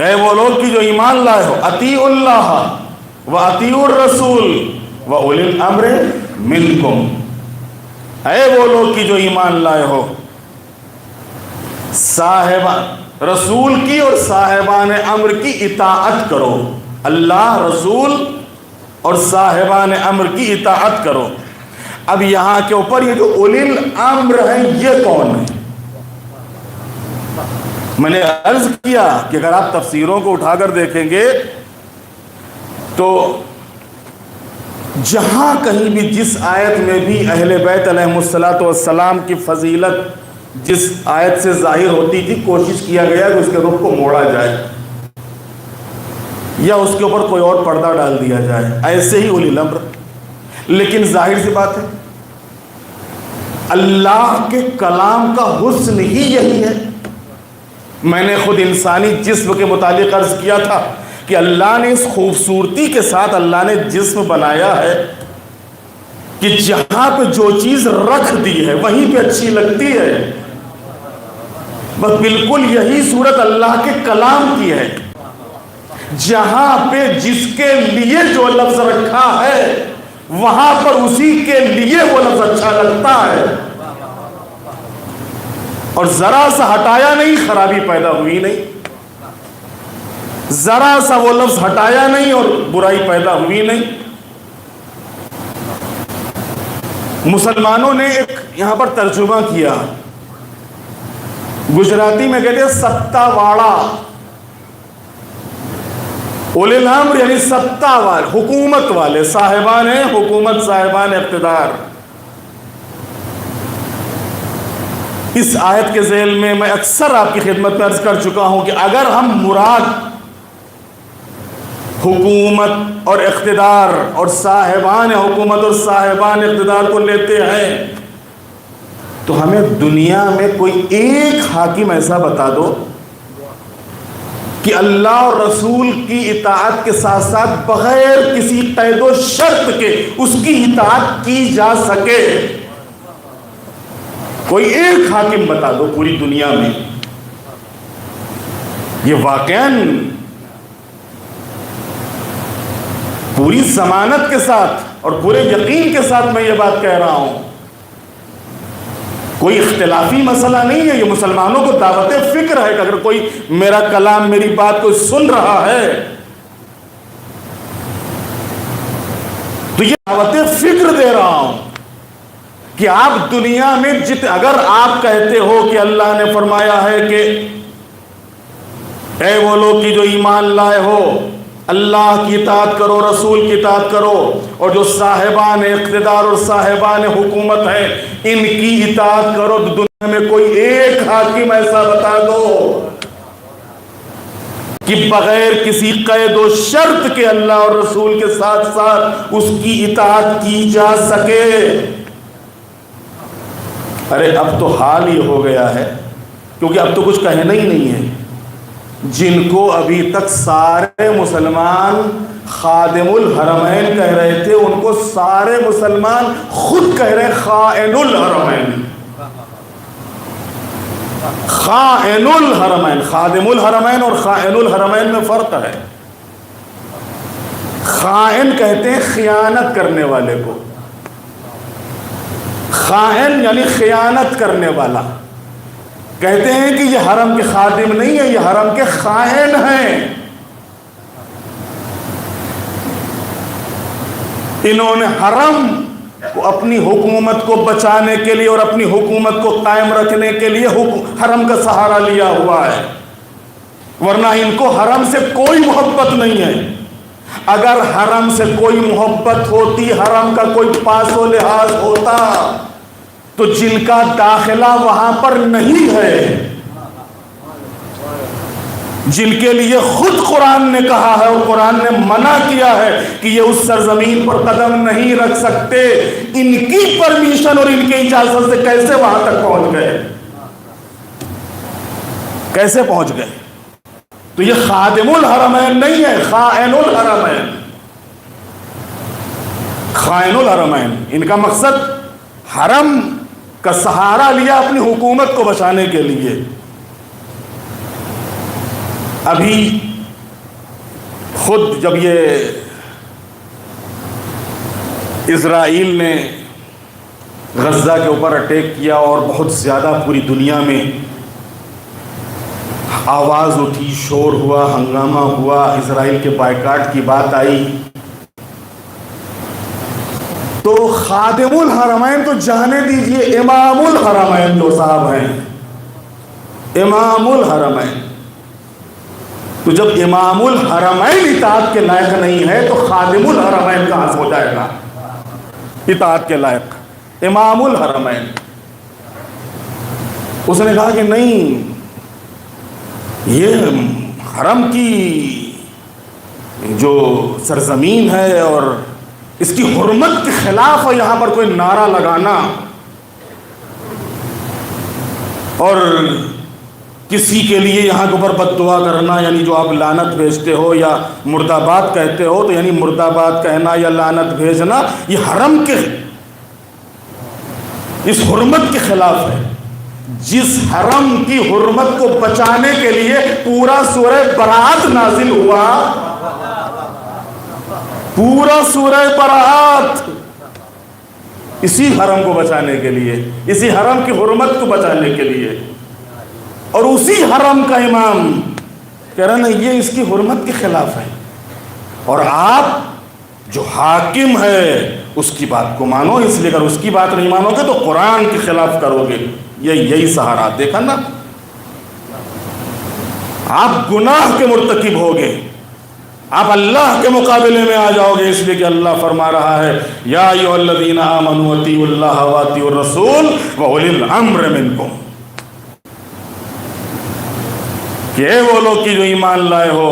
اے وہ لوگ کی جو ایمان لائے ہو، اطیعوا اللہ واطیعوا الرسول واولی الامر منکم. اے وہ لوگ کی جو ایمان لائے ہو، صاحبان رسول کی اور صاحبان امر کی اطاعت کرو. اللہ، رسول اور صاحبان امر کی اطاعت کرو. اب یہاں کے اوپر یہ جو اولی الامر ہیں یہ کون ہے؟ میں نے عرض کیا کہ اگر آپ تفسیروں کو اٹھا کر دیکھیں گے تو جہاں کہیں بھی جس آیت میں بھی اہل بیت علیہ الصلوۃ والسلام کی فضیلت جس آیت سے ظاہر ہوتی تھی، کوشش کیا گیا کہ اس کے رخ کو موڑا جائے یا اس کے اوپر کوئی اور پردہ ڈال دیا جائے، ایسے ہی اولی الامر. لیکن ظاہر سی بات ہے اللہ کے کلام کا حسن ہی یہی ہے. میں نے خود انسانی جسم کے متعلق عرض کیا تھا کہ اللہ نے اس خوبصورتی کے ساتھ اللہ نے جسم بنایا ہے کہ جہاں پہ جو چیز رکھ دی ہے وہیں پہ اچھی لگتی ہے. بس بالکل یہی صورت اللہ کے کلام کی ہے. جہاں پہ جس کے لیے جو لفظ رکھا ہے وہاں پر اسی کے لیے وہ لفظ اچھا لگتا ہے، اور ذرا سا ہٹایا نہیں خرابی پیدا ہوئی نہیں، ذرا سا وہ لفظ ہٹایا نہیں اور برائی پیدا ہوئی نہیں. مسلمانوں نے ایک یہاں پر ترجمہ کیا، گجراتی میں کہتے ہیں ستا واڑا. اولی الامر یعنی ستا والے، حکومت والے، صاحبان حکومت، صاحبان اقتدار. اس آیت کے ذیل میں میں اکثر آپ کی خدمت میں عرض کر چکا ہوں کہ اگر ہم مراد حکومت اور اقتدار اور صاحبان حکومت اور صاحبان اقتدار کو لیتے ہیں تو ہمیں دنیا میں کوئی ایک حاکم ایسا بتا دو کہ اللہ اور رسول کی اطاعت کے ساتھ ساتھ بغیر کسی قید و شرط کے اس کی اطاعت کی جا سکے. کوئی ایک حاکم بتا دو پوری دنیا میں. یہ واقعاً پوری ضمانت کے ساتھ اور پورے یقین کے ساتھ میں یہ بات کہہ رہا ہوں، کوئی اختلافی مسئلہ نہیں ہے، یہ مسلمانوں کو دعوت فکر ہے کہ اگر کوئی میرا کلام، میری بات کوئی سن رہا ہے تو یہ دعوت فکر دے رہا ہوں کہ آپ دنیا میں اگر آپ کہتے ہو کہ اللہ نے فرمایا ہے کہ اے وہ لوگ کی جو ایمان لائے ہو اللہ کی اطاعت کرو، رسول کی اطاعت کرو، اور جو صاحبان اقتدار اور صاحبان حکومت ہیں ان کی اطاعت کرو، تو دنیا میں کوئی ایک حاکم ایسا بتا دو کہ بغیر کسی قید و شرط کے اللہ اور رسول کے ساتھ ساتھ اس کی اطاعت کی جا سکے۔ ارے اب تو حال یہ ہو گیا ہے، کیونکہ اب تو کچھ کہنا ہی نہیں ہے۔ جن کو ابھی تک سارے مسلمان خادم الحرمین کہہ رہے تھے، ان کو سارے مسلمان خود کہہ رہے خائن الحرمین۔ خائن الحرمین، خادم الحرمین اور خائن الحرمین میں فرق ہے۔ خائن کہتے ہیں خیانت کرنے والے کو، خائن یعنی خیانت کرنے والا۔ کہتے ہیں کہ یہ حرم کے خادم نہیں ہے، یہ حرم کے خائن ہیں۔ انہوں نے حرم کو اپنی حکومت کو بچانے کے لیے اور اپنی حکومت کو قائم رکھنے کے لیے حرم کا سہارا لیا ہوا ہے، ورنہ ان کو حرم سے کوئی محبت نہیں ہے۔ اگر حرم سے کوئی محبت ہوتی، حرم کا کوئی پاس و لحاظ ہوتا، تو جن کا داخلہ وہاں پر نہیں ہے، جن کے لیے خود قرآن نے کہا ہے اور قرآن نے منع کیا ہے کہ یہ اس سرزمین پر قدم نہیں رکھ سکتے، ان کی پرمیشن اور ان کی اجازت سے کیسے وہاں تک پہنچ گئے؟ کیسے پہنچ گئے؟ تو یہ خادم الحرمین نہیں ہے، خائن الحرمین۔ خائن الحرمین، ان کا مقصد حرم کا سہارا لیا اپنی حکومت کو بچانے کے لیے۔ ابھی خود جب یہ اسرائیل نے غزہ کے اوپر اٹیک کیا اور بہت زیادہ پوری دنیا میں آواز اٹھی، شور ہوا، ہنگامہ ہوا، اسرائیل کے بائیکاٹ کی بات آئی، تو خادم الحرمین تو جانے دیجئے، امام الحرمین جو صاحب ہیں، امام الحرمین، تو جب امام الحرمین اطاعت کے لائق نہیں ہے تو خادم الحرمین کہاں سے ہو جائے گا اطاعت کے لائق؟ امام الحرمین۔ اس نے کہا کہ نہیں، یہ حرم کی جو سرزمین ہے اور اس کی حرمت کے خلاف ہے، یہاں پر کوئی نعرہ لگانا اور کسی کے لیے یہاں کے اوپر بد دعا کرنا، یعنی جو آپ لعنت بھیجتے ہو یا مرد آباد کہتے ہو، تو یعنی مرد آباد کہنا یا لعنت بھیجنا یہ حرم کے اس حرمت کے خلاف ہے۔ جس حرم کی حرمت کو بچانے کے لیے پورا سورہ برات نازل ہوا، پورا سورہ برات اسی حرم کو بچانے کے لیے، اسی حرم کی حرمت کو بچانے کے لیے، اور اسی حرم کا امام کہہ رہا نا یہ اس کی حرمت کے خلاف ہے، اور آپ جو حاکم ہے اس کی بات کو مانو، اس لیے اگر اس کی بات نہیں مانو گے تو قرآن کے خلاف کرو گے، یہی سہارا۔ دیکھا نا، آپ گناہ کے مرتکب ہوگے، آپ اللہ کے مقابلے میں آ جاؤ گے، اس لیے کہ اللہ فرما رہا ہے یا ایھا الذین آمنوا اطیعوا اللہ واطیعوا الرسول واولی الامر منکم، کہ اے وہ لوگ کی جو ایمان لائے ہو،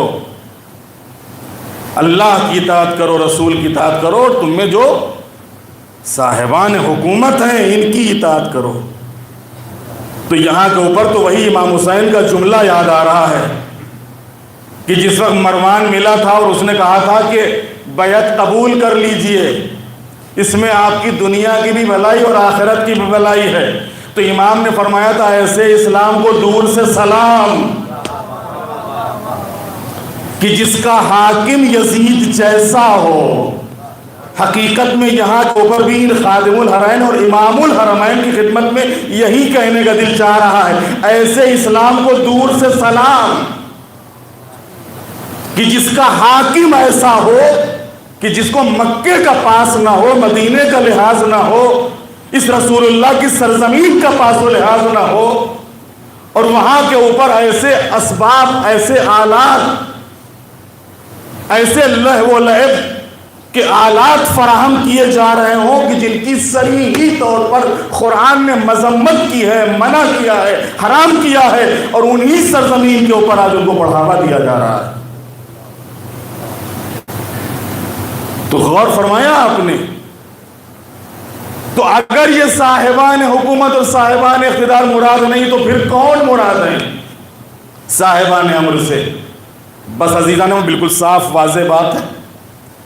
اللہ کی اطاعت کرو، رسول کی اطاعت کرو، اور تم میں جو صاحبان حکومت ہیں ان کی اطاعت کرو۔ تو یہاں کے اوپر تو وہی امام حسین کا جملہ یاد آ رہا ہے کہ جس وقت مروان ملا تھا اور اس نے کہا تھا کہ بیعت قبول کر لیجئے، اس میں آپ کی دنیا کی بھی بھلائی اور آخرت کی بھی بھلائی ہے، تو امام نے فرمایا تھا ایسے اسلام کو دور سے سلام، کہ جس کا حاکم یزید جیسا ہو. حقیقت میں یہاں کے اوپر بھی ان خادم الحرمین اور امام الحرمین کی خدمت میں یہی کہنے کا دل چاہ رہا ہے. ایسے اسلام کو دور سے سلام کہ جس کا حاکم ایسا ہو کہ جس کو مکے کا پاس نہ ہو، مدینے کا لحاظ نہ ہو، اس رسول اللہ کی سرزمین کا پاس و لحاظ نہ ہو، اور وہاں کے اوپر ایسے اسباب، ایسے آلات، ایسے لہو و لعب کہ آلات فراہم کیے جا رہے ہوں کہ جن کی صریحی طور پر قرآن نے مذمت کی ہے، منع کیا ہے، حرام کیا ہے، اور انہی سرزمین کے اوپر آج ان کو بڑھاوا دیا جا رہا ہے. تو غور فرمایا آپ نے. تو اگر یہ صاحبان حکومت اور صاحبان اقتدار مراد نہیں تو پھر کون مراد ہیں؟ صاحبان امر سے. بس عزیزان، وہ بالکل صاف واضح بات ہے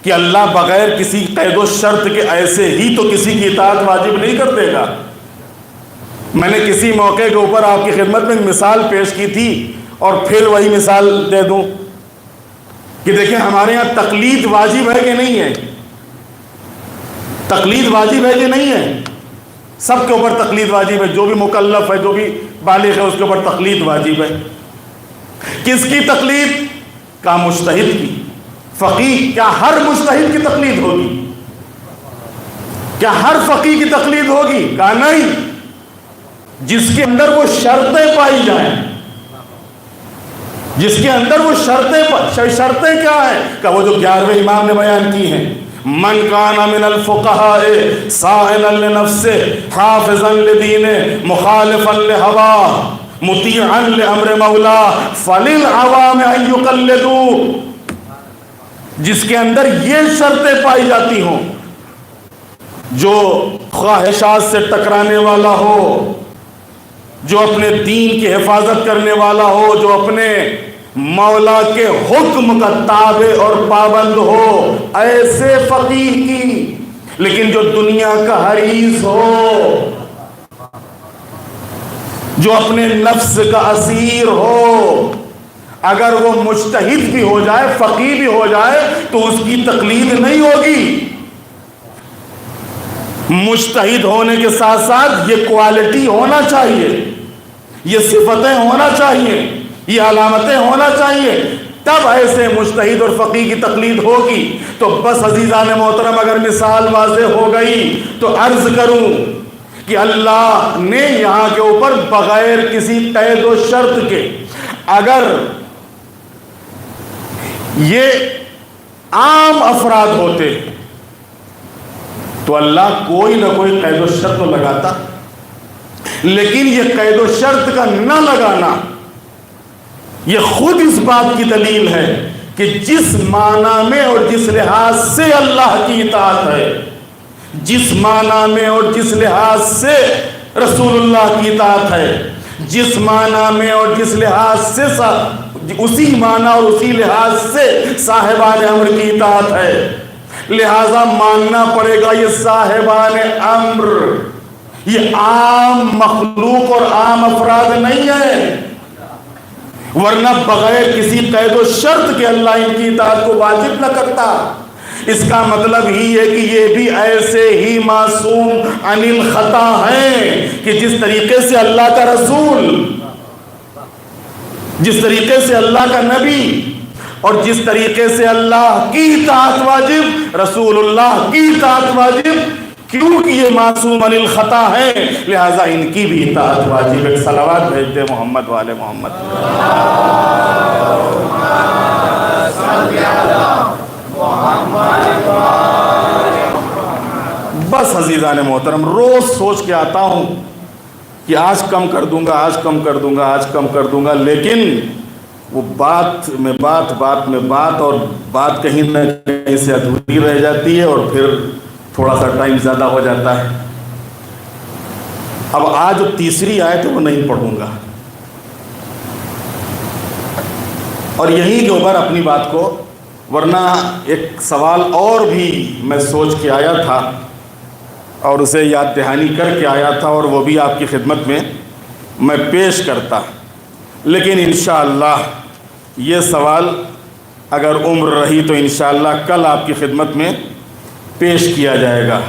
کہ اللہ بغیر کسی قید و شرط کے ایسے ہی تو کسی کی اطاعت واجب نہیں کر دے گا. میں نے کسی موقع کے اوپر آپ کی خدمت میں مثال پیش کی تھی اور پھر وہی مثال دے دوں کہ دیکھیں ہمارے ہاں تقلید واجب ہے کہ نہیں ہے؟ تقلید واجب ہے کہ نہیں ہے؟ سب کے اوپر تقلید واجب ہے. جو بھی مکلف ہے، جو بھی بالغ ہے، اس کے اوپر تقلید واجب ہے. کس کی تقلید؟ کا مجتہد کی. فقیہ، کیا ہر مجتہد کی تقلید ہوگی؟ کیا ہر فقیہ کی تقلید ہوگی؟ کہا نہیں. جس کے اندر وہ شرطیں پائی جائیں، جس کے اندر وہ شرطیں کیا ہیں؟ کہ وہ جو 11ویں امام نے بیان کی ہیں: من کان من الفقہاء سائلا لنفسه حافظا لدینه مخالفا لہواہ مطیعا لامر مولا فللعوام ان یقلدوا. جس کے اندر یہ شرطیں پائی جاتی ہوں، جو خواہشات سے ٹکرانے والا ہو، جو اپنے دین کی حفاظت کرنے والا ہو، جو اپنے مولا کے حکم کا تابع اور پابند ہو، ایسے فقیہ کی. لیکن جو دنیا کا حریص ہو، جو اپنے نفس کا اسیر ہو، اگر وہ مجتہد بھی ہو جائے، فقیہ بھی ہو جائے، تو اس کی تقلید نہیں ہوگی. مجتہد ہونے کے ساتھ ساتھ یہ کوالٹی ہونا چاہیے، یہ صفتیں ہونا چاہیے، یہ علامتیں ہونا چاہیے، تب ایسے مجتہد اور فقیہ کی تقلید ہوگی. تو بس عزیزان محترم، اگر مثال واضح ہو گئی تو عرض کروں کہ اللہ نے یہاں کے اوپر بغیر کسی قید و شرط کے، اگر یہ عام افراد ہوتے تو اللہ کوئی نہ کوئی قید و شرط لگاتا. لیکن یہ قید و شرط کا نہ لگانا، یہ خود اس بات کی دلیل ہے کہ جس معنی میں اور جس لحاظ سے اللہ کی اطاعت ہے، جس معنی میں اور جس لحاظ سے رسول اللہ کی اطاعت ہے، جس معنی میں اور جس لحاظ سے اسی معنی اور اسی لحاظ سے صاحبان امر کی اطاعت ہے، لہذا ماننا پڑے گا یہ صاحبان امر، یہ عام مخلوق اور عام افراد نہیں ہے. ورنہ بغیر کسی قید و شرط کے اللہ ان کی اطاعت کو واجب نہ کرتا. اس کا مطلب ہی ہے کہ یہ بھی ایسے ہی معصوم عن الخطا ہیں کہ جس طریقے سے اللہ کا رسول، جس طریقے سے اللہ کا نبی اور جس طریقے سے اللہ کی اطاعت واجب، رسول اللہ کی اطاعت واجب، کیونکہ یہ معصوم عن الخطا ہے لہذا ان کی بھی اطاعت واجب. ایک صلوات بھیج دے محمد والے محمد. بس عزیزان محترم، روز سوچ کے آتا ہوں کہ آج کم کر دوں گا، آج کم کر دوں گا، آج کم کر دوں گا، لیکن وہ بات میں بات اور بات کہیں نہ کہیں سے ادھوری رہ جاتی ہے اور پھر تھوڑا سا ٹائم زیادہ ہو جاتا ہے. اب آج جو تیسری آیت ہے وہ نہیں پڑھوں گا، اور یہیں کے اوپر اپنی بات کو، ورنہ ایک سوال اور بھی میں سوچ کے آیا تھا اور اسے یاد دہانی کر کے آیا تھا، اور وہ بھی آپ کی خدمت میں پیش کرتا، لیکن انشاءاللہ یہ سوال اگر عمر رہی تو انشاءاللہ کل آپ کی خدمت میں پیش کیا جائے گا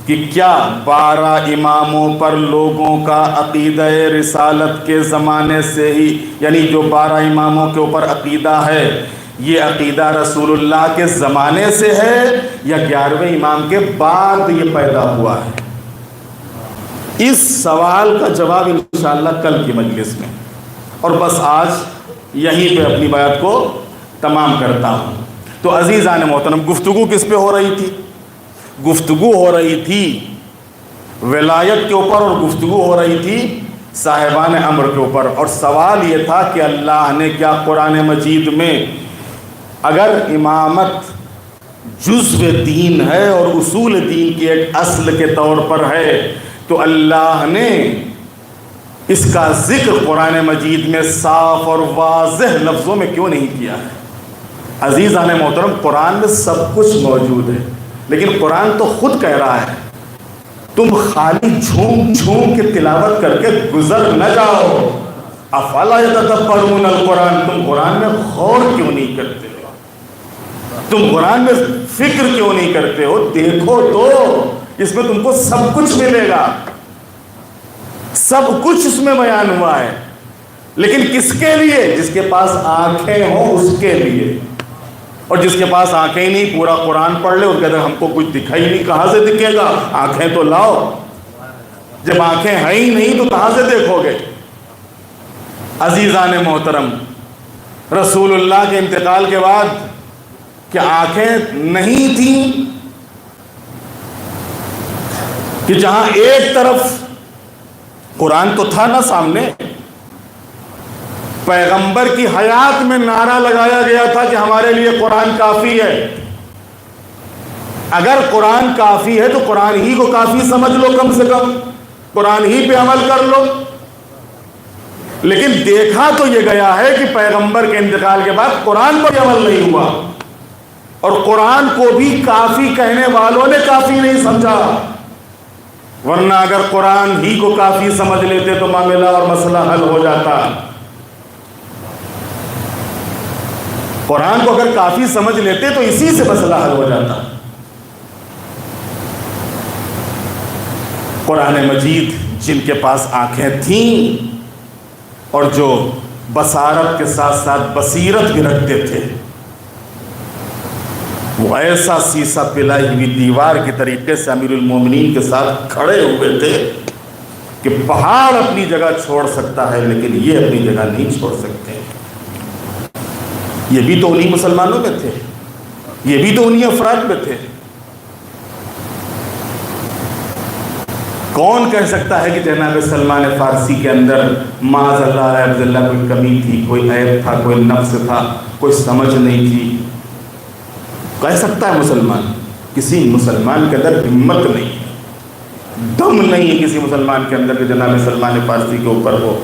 کہ کیا 12 اماموں پر لوگوں کا عقیدہ رسالت کے زمانے سے ہی، یعنی جو 12 اماموں کے اوپر عقیدہ ہے، یہ عقیدہ رسول اللہ کے زمانے سے ہے یا 11ویں امام کے بعد یہ پیدا ہوا ہے؟ اس سوال کا جواب انشاءاللہ کل کی مجلس میں، اور بس آج یہیں پہ اپنی بات کو تمام کرتا ہوں۔ تو عزیزان محترم، گفتگو کس پہ ہو رہی تھی؟ گفتگو ہو رہی تھی ولایت کے اوپر، اور گفتگو ہو رہی تھی صاحبان امر کے اوپر، اور سوال یہ تھا کہ اللہ نے کیا قرآن مجید میں اگر امامت جزو دین ہے اور اصول دین کی ایک اصل کے طور پر ہے، تو اللہ نے اس کا ذکر قرآن مجید میں صاف اور واضح لفظوں میں کیوں نہیں کیا ہے؟ عزیزان محترم، قرآن میں سب کچھ موجود ہے، لیکن قرآن تو خود کہہ رہا ہے تم خالی جھوم جھوم کے تلاوت کر کے گزر نہ جاؤ۔ افلا یتدبرون القرآن، تم قرآن میں غور کیوں نہیں کرتے ہو؟ تم قرآن میں فکر کیوں نہیں کرتے ہو؟ دیکھو تو اس میں تم کو سب کچھ ملے گا، سب کچھ اس میں بیان ہوا ہے، لیکن کس کے لیے؟ جس کے پاس آنکھیں ہوں اس کے لیے، اور جس کے پاس آنکھیں ہی نہیں پورا قرآن پڑھ لے اور کہتے ہیں ہم کو کچھ دکھائی نہیں، کہاں سے دکھے گا؟ آنکھیں تو لاؤ، جب آنکھیں ہیں ہی نہیں تو کہاں سے دیکھو گے؟ عزیزان محترم، رسول اللہ کے انتقال کے بعد کیا آنکھیں نہیں تھیں کہ جہاں ایک طرف قرآن تو تھا نا سامنے، پیغمبر کی حیات میں نعرہ لگایا گیا تھا کہ ہمارے لیے قرآن کافی ہے، اگر قرآن کافی ہے تو قرآن ہی کو کافی سمجھ لو، کم سے کم قرآن ہی پہ عمل کر لو۔ لیکن دیکھا تو یہ گیا ہے کہ پیغمبر کے انتقال کے بعد قرآن پر عمل نہیں ہوا، اور قرآن کو بھی کافی کہنے والوں نے کافی نہیں سمجھا، ورنہ اگر قرآن ہی کو کافی سمجھ لیتے تو معاملہ اور مسئلہ حل ہو جاتا۔ قرآن کو اگر کافی سمجھ لیتے تو اسی سے مسئلہ حل ہو جاتا۔ قرآن مجید جن کے پاس آنکھیں تھیں اور جو بصارت کے ساتھ ساتھ بصیرت بھی رکھتے تھے، وہ ایسا سیسا پلائی ہوئی دیوار کی طریقے سے امیر المومنین کے ساتھ کھڑے ہوئے تھے کہ پہاڑ اپنی جگہ چھوڑ سکتا ہے لیکن یہ اپنی جگہ نہیں چھوڑ سکتے۔ یہ بھی تو انہی مسلمانوں میں تھے، یہ بھی تو انہی افراد میں تھے۔ کون کہہ سکتا ہے کہ جناب سلمان فارسی کے اندر معاذ اللہ علیہ اللہ کوئی کمی تھی، کوئی عیب تھا، کوئی نقص تھا، کوئی سمجھ نہیں تھی؟ کہہ سکتا ہے مسلمان؟ کسی مسلمان کے اندر ہمت نہیں ہے، دم نہیں ہے کسی مسلمان کے اندر کہ جناب سلمان فارسی کے اوپر وہ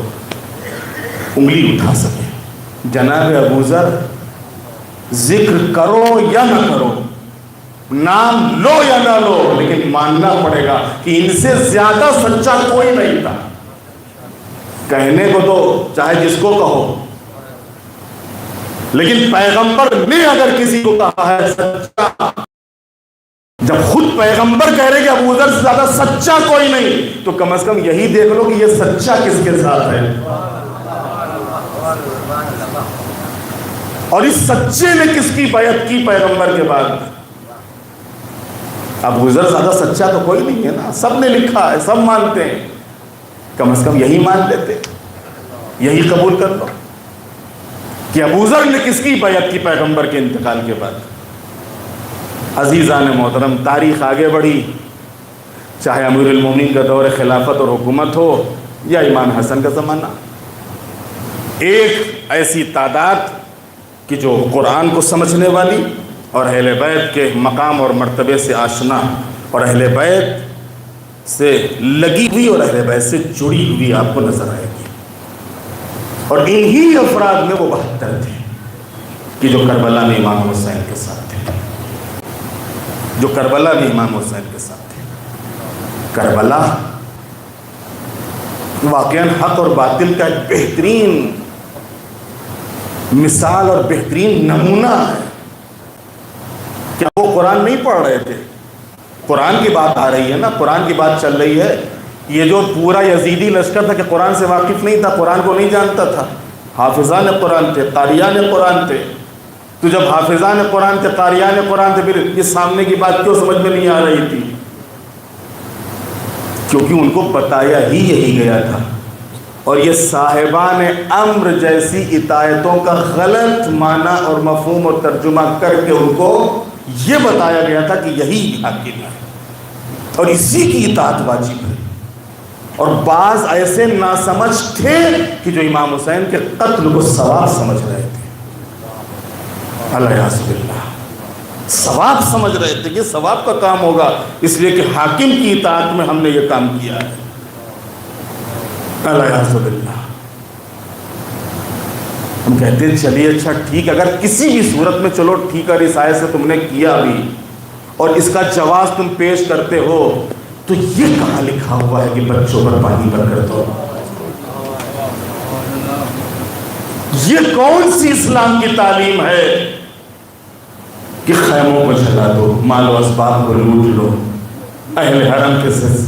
انگلی اٹھا سکے۔ جناب ابو ذر ذکر کرو یا نہ کرو، نام لو یا نہ لو، لیکن ماننا پڑے گا کہ ان سے زیادہ سچا کوئی نہیں تھا۔ کہنے کو تو چاہے جس کو کہو، لیکن پیغمبر نے اگر کسی کو کہا ہے سچا، جب خود پیغمبر کہہ رہے کہ ابو ذر سے زیادہ سچا کوئی نہیں، تو کم از کم یہی دیکھ لو کہ یہ سچا کس کے ساتھ ہے۔ اور اس سچے نے کس کی بیعت کی پیغمبر کے بعد؟ ابو ذر زیادہ سچا تو کوئی نہیں ہے نا، سب نے لکھا ہے، سب مانتے ہیں، کم از کم یہی مان لیتے، یہی قبول کر لو کہ ابو ذر نے کس کی بیعت کی پیغمبر کے انتقال کے بعد۔ عزیزان محترم، تاریخ آگے بڑھی، چاہے امیر المومنین کا دور خلافت اور حکومت ہو یا امام حسن کا زمانہ، ایک ایسی تعداد کہ جو قرآن کو سمجھنے والی اور اہل بیت کے مقام اور مرتبے سے آشنا اور اہل بیت سے لگی ہوئی اور اہل بیت سے جڑی ہوئی آپ کو نظر آئے گی، اور انہی افراد میں وہ 72 تھے کہ جو کربلا میں امام حسین کے ساتھ تھے، جو کربلا میں امام حسین کے ساتھ تھے۔ کربلا واقعاً حق اور باطل کا ایک بہترین مثال اور بہترین نمونہ ہے. کیا وہ قرآن نہیں پڑھ رہے تھے؟ قرآن کی بات آ رہی ہے نا، قرآن کی بات چل رہی ہے. یہ جو پورا یزیدی لشکر تھا کہ قرآن سے واقف نہیں تھا، قرآن کو نہیں جانتا تھا. حافظان قرآن تھے، قاریان قرآن تھے. تو جب حافظان قرآن تھے، قاریان قرآن تھے، پھر یہ سامنے کی بات کیوں سمجھ میں نہیں آ رہی تھی؟ کیونکہ ان کو بتایا ہی یہی گیا تھا. اور یہ صاحبان امر جیسی اطاعتوں کا غلط معنی اور مفہوم اور ترجمہ کر کے ان کو یہ بتایا گیا تھا کہ یہی حاکم ہے اور اسی کی اطاعت واجب ہے. اور بعض ایسے ناسمجھ تھے کہ جو امام حسین کے قتل کو ثواب سمجھ رہے تھے. اللہ باللہ، ثواب سمجھ رہے تھے، یہ ثواب کا کام ہوگا، اس لیے کہ حاکم کی اطاعت میں ہم نے یہ کام کیا ہے. اللہ باللہ. ہم کہتے ہیں چلیے اچھا ٹھیک، اگر کسی بھی صورت میں چلو ٹھیک ہے، اس آیت سے تم نے کیا بھی اور اس کا جواز تم پیش کرتے ہو، تو یہ کہاں لکھا ہوا ہے کہ بچوں پر پانی برکت ہو؟ یہ کون سی اسلام کی تعلیم ہے کہ خیموں کو جلا دو، مال و اسباب کو لوٹ لو، اہل حرم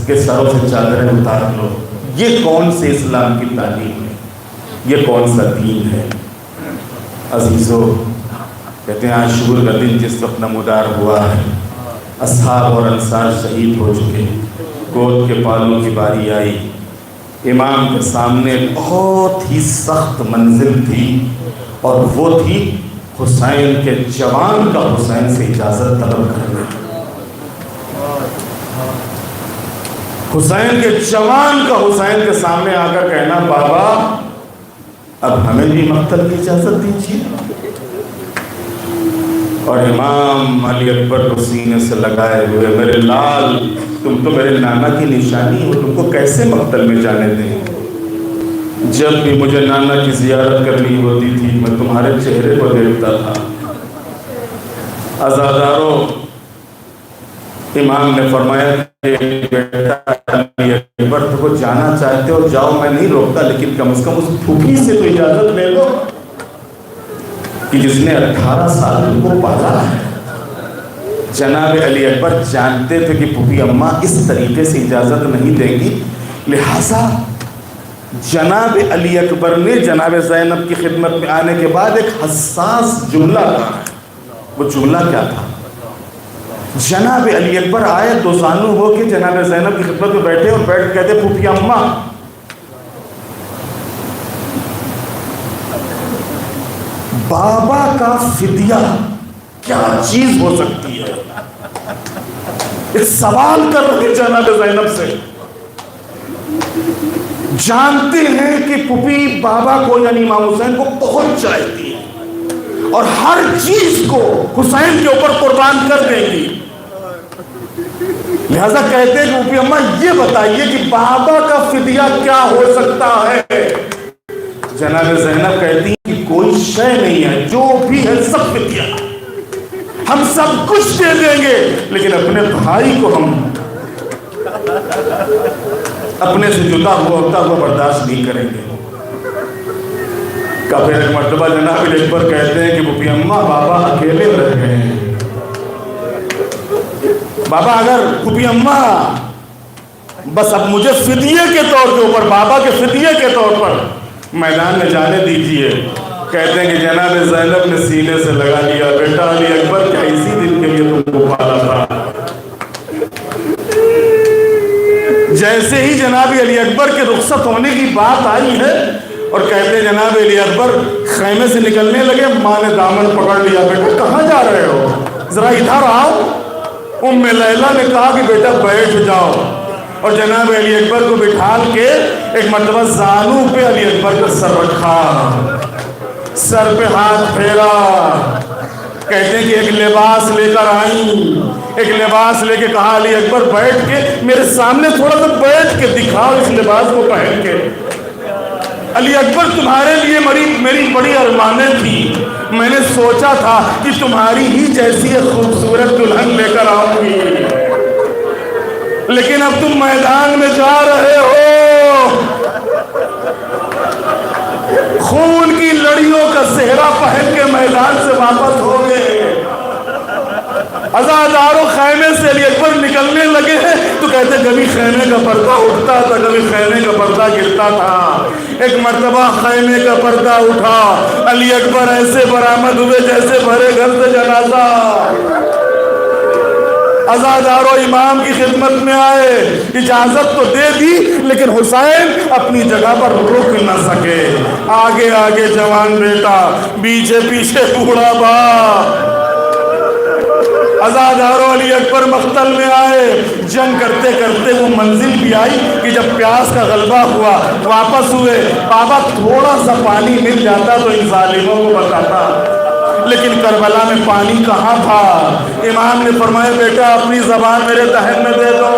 کے سروں سے چادریں اتار لو؟ یہ کون سے اسلام کی تعلیم ہے؟ یہ کون سا دین ہے؟ عزیزو، کہتے ہیں عاشور کا دن جس وقت نمودار ہوا ہے، اصحاب اور انصار شہید ہو چکے، گود کے پالوں کی باری آئی، امام کے سامنے بہت ہی سخت منزل تھی، اور وہ تھی حسین کے جوان کا حسین سے اجازت طلب کرنا. حسین کے جوان کا حسین کے سامنے آ کر کہنا، بابا اب ہمیں بھی مقتل کی اجازت دیجیے. اور امام علی اکبر کو سینے سے لگائے ہوئے، میرے لال تم تو میرے نانا کی نشانی ہو، تم کو کیسے مقتل میں جانے دیں؟ جب بھی مجھے نانا کی زیارت کرنی ہوتی تھی میں تمہارے چہرے کو دیکھتا تھا. عزادارو، امام نے فرمایا کہ بیٹا علی اکبر تو جانا چاہتے ہو جاؤ، میں نہیں روکتا، لیکن کم از کم اس پھوپھی سے تو اجازت لے لو کہ جس نے 18 سال ان کو پالا ہے. جناب علی اکبر جانتے تھے کہ پھوپھی اماں اس طریقے سے اجازت نہیں دیں گی، لہٰذا جناب علی اکبر نے جناب زینب کی خدمت میں آنے کے بعد ایک حساس جملہ کہا. وہ جملہ کیا تھا؟ جناب علی اکبر آئے، دو زانو ہو کے جناب زینب کی خدمت میں بیٹھے اور بیٹھ کہتے، پھوپھی اماں بابا کا فدیہ کیا چیز ہو سکتی ہے؟ اس سوال کر رہے جناب زینب سے. جانتے ہیں کہ پھوپھی بابا کو یعنی امام حسین کو بہت چاہتی ہے اور ہر چیز کو حسین کے اوپر قربان کر دیں گی، لہذا کہتے ہیں کہ پھوپھی اماں یہ بتائیے کہ بابا کا فدیہ کیا ہو سکتا ہے؟ جناب زینب کہتی ہیں کہ کوئی شے نہیں ہے، جو بھی ہے سب فدیہ، ہم سب کچھ دے دیں گے، لیکن اپنے بھائی کو ہم اپنے سے جدا ہوتا ہوا برداشت نہیں کریں گے. کا پھر ایک مرتبہ جناب علی اکبر کہتے ہیں کہ پھوپھی اماں بابا اکیلے رہ گئے ہیں. بابا اگر پھوپھی اماں بس اب مجھے فدیے کے طور کے اوپر، بابا کے فدیے کے طور پر میدان میں جانے دیجئے. کہتے ہیں کہ جناب زینب نے سینے سے لگا لیا، بیٹا علی اکبر کیا اسی دن کے لیے تم کو پالا تھا؟ جیسے ہی جناب علی اکبر کے رخصت ہونے کی بات آئی ہے اور کہتے ہیں جناب علی اکبر خیمے سے نکلنے لگے، ماں نے دامن پکڑ لیا، بیٹا کہاں جا رہے ہو؟ ذرا ادھر آؤ. ام لیلہ نے کہا کہ بیٹا بیٹھ جاؤ، اور جناب علی اکبر کو بٹھال کے ایک مرتبہ زانو پہ علی اکبر کا سر رکھا، سر پہ ہاتھ پھیرا. کہتے ہیں کہ ایک لباس لے کر آئیں، ایک لباس لے کے کہا علی اکبر بیٹھ کے میرے سامنے تھوڑا سا بیٹھ کے دکھاؤ اس لباس کو پہن کے. علی اکبر تمہارے لیے میری بڑی ارمانیں تھی، میں نے سوچا تھا کہ تمہاری ہی جیسی ایک خوبصورت دلہن لے کر آؤں گی، لیکن اب تم میدان میں جا رہے ہو، خون کی لڑیوں کا صحرا پہن کے میدان سے واپس ہو گئے. عزاداروں خیمے سے علی اکبر نکلنے لگے ہیں تو کہتے کبھی خیمے کا پردہ اٹھتا تھا, کبھی خیمے کا پردہ گرتا تھا. ایک مرتبہ خیمے کا پردہ اٹھا, علی اکبر ایسے برآمد ہوئے جیسے بھرے گھر سے جنازہ. عزاداروں امام کی خدمت میں آئے, اجازت تو دے دی لیکن حسین اپنی جگہ پر رک نہ سکے. آگے آگے جوان بیٹا, پیچھے پیچھے بوڑھا باپ. عزاداروں علی اکبر مقتل میں آئے. جنگ کرتے کرتے وہ منزل بھی آئی کہ جب پیاس کا غلبہ ہوا واپس ہوئے. بابا تھوڑا سا پانی مل جاتا تو ان ظالموں کو بتاتا, لیکن کربلا میں پانی کہاں تھا. امام نے فرمایا بیٹا اپنی زبان میرے دہن میں دے دو.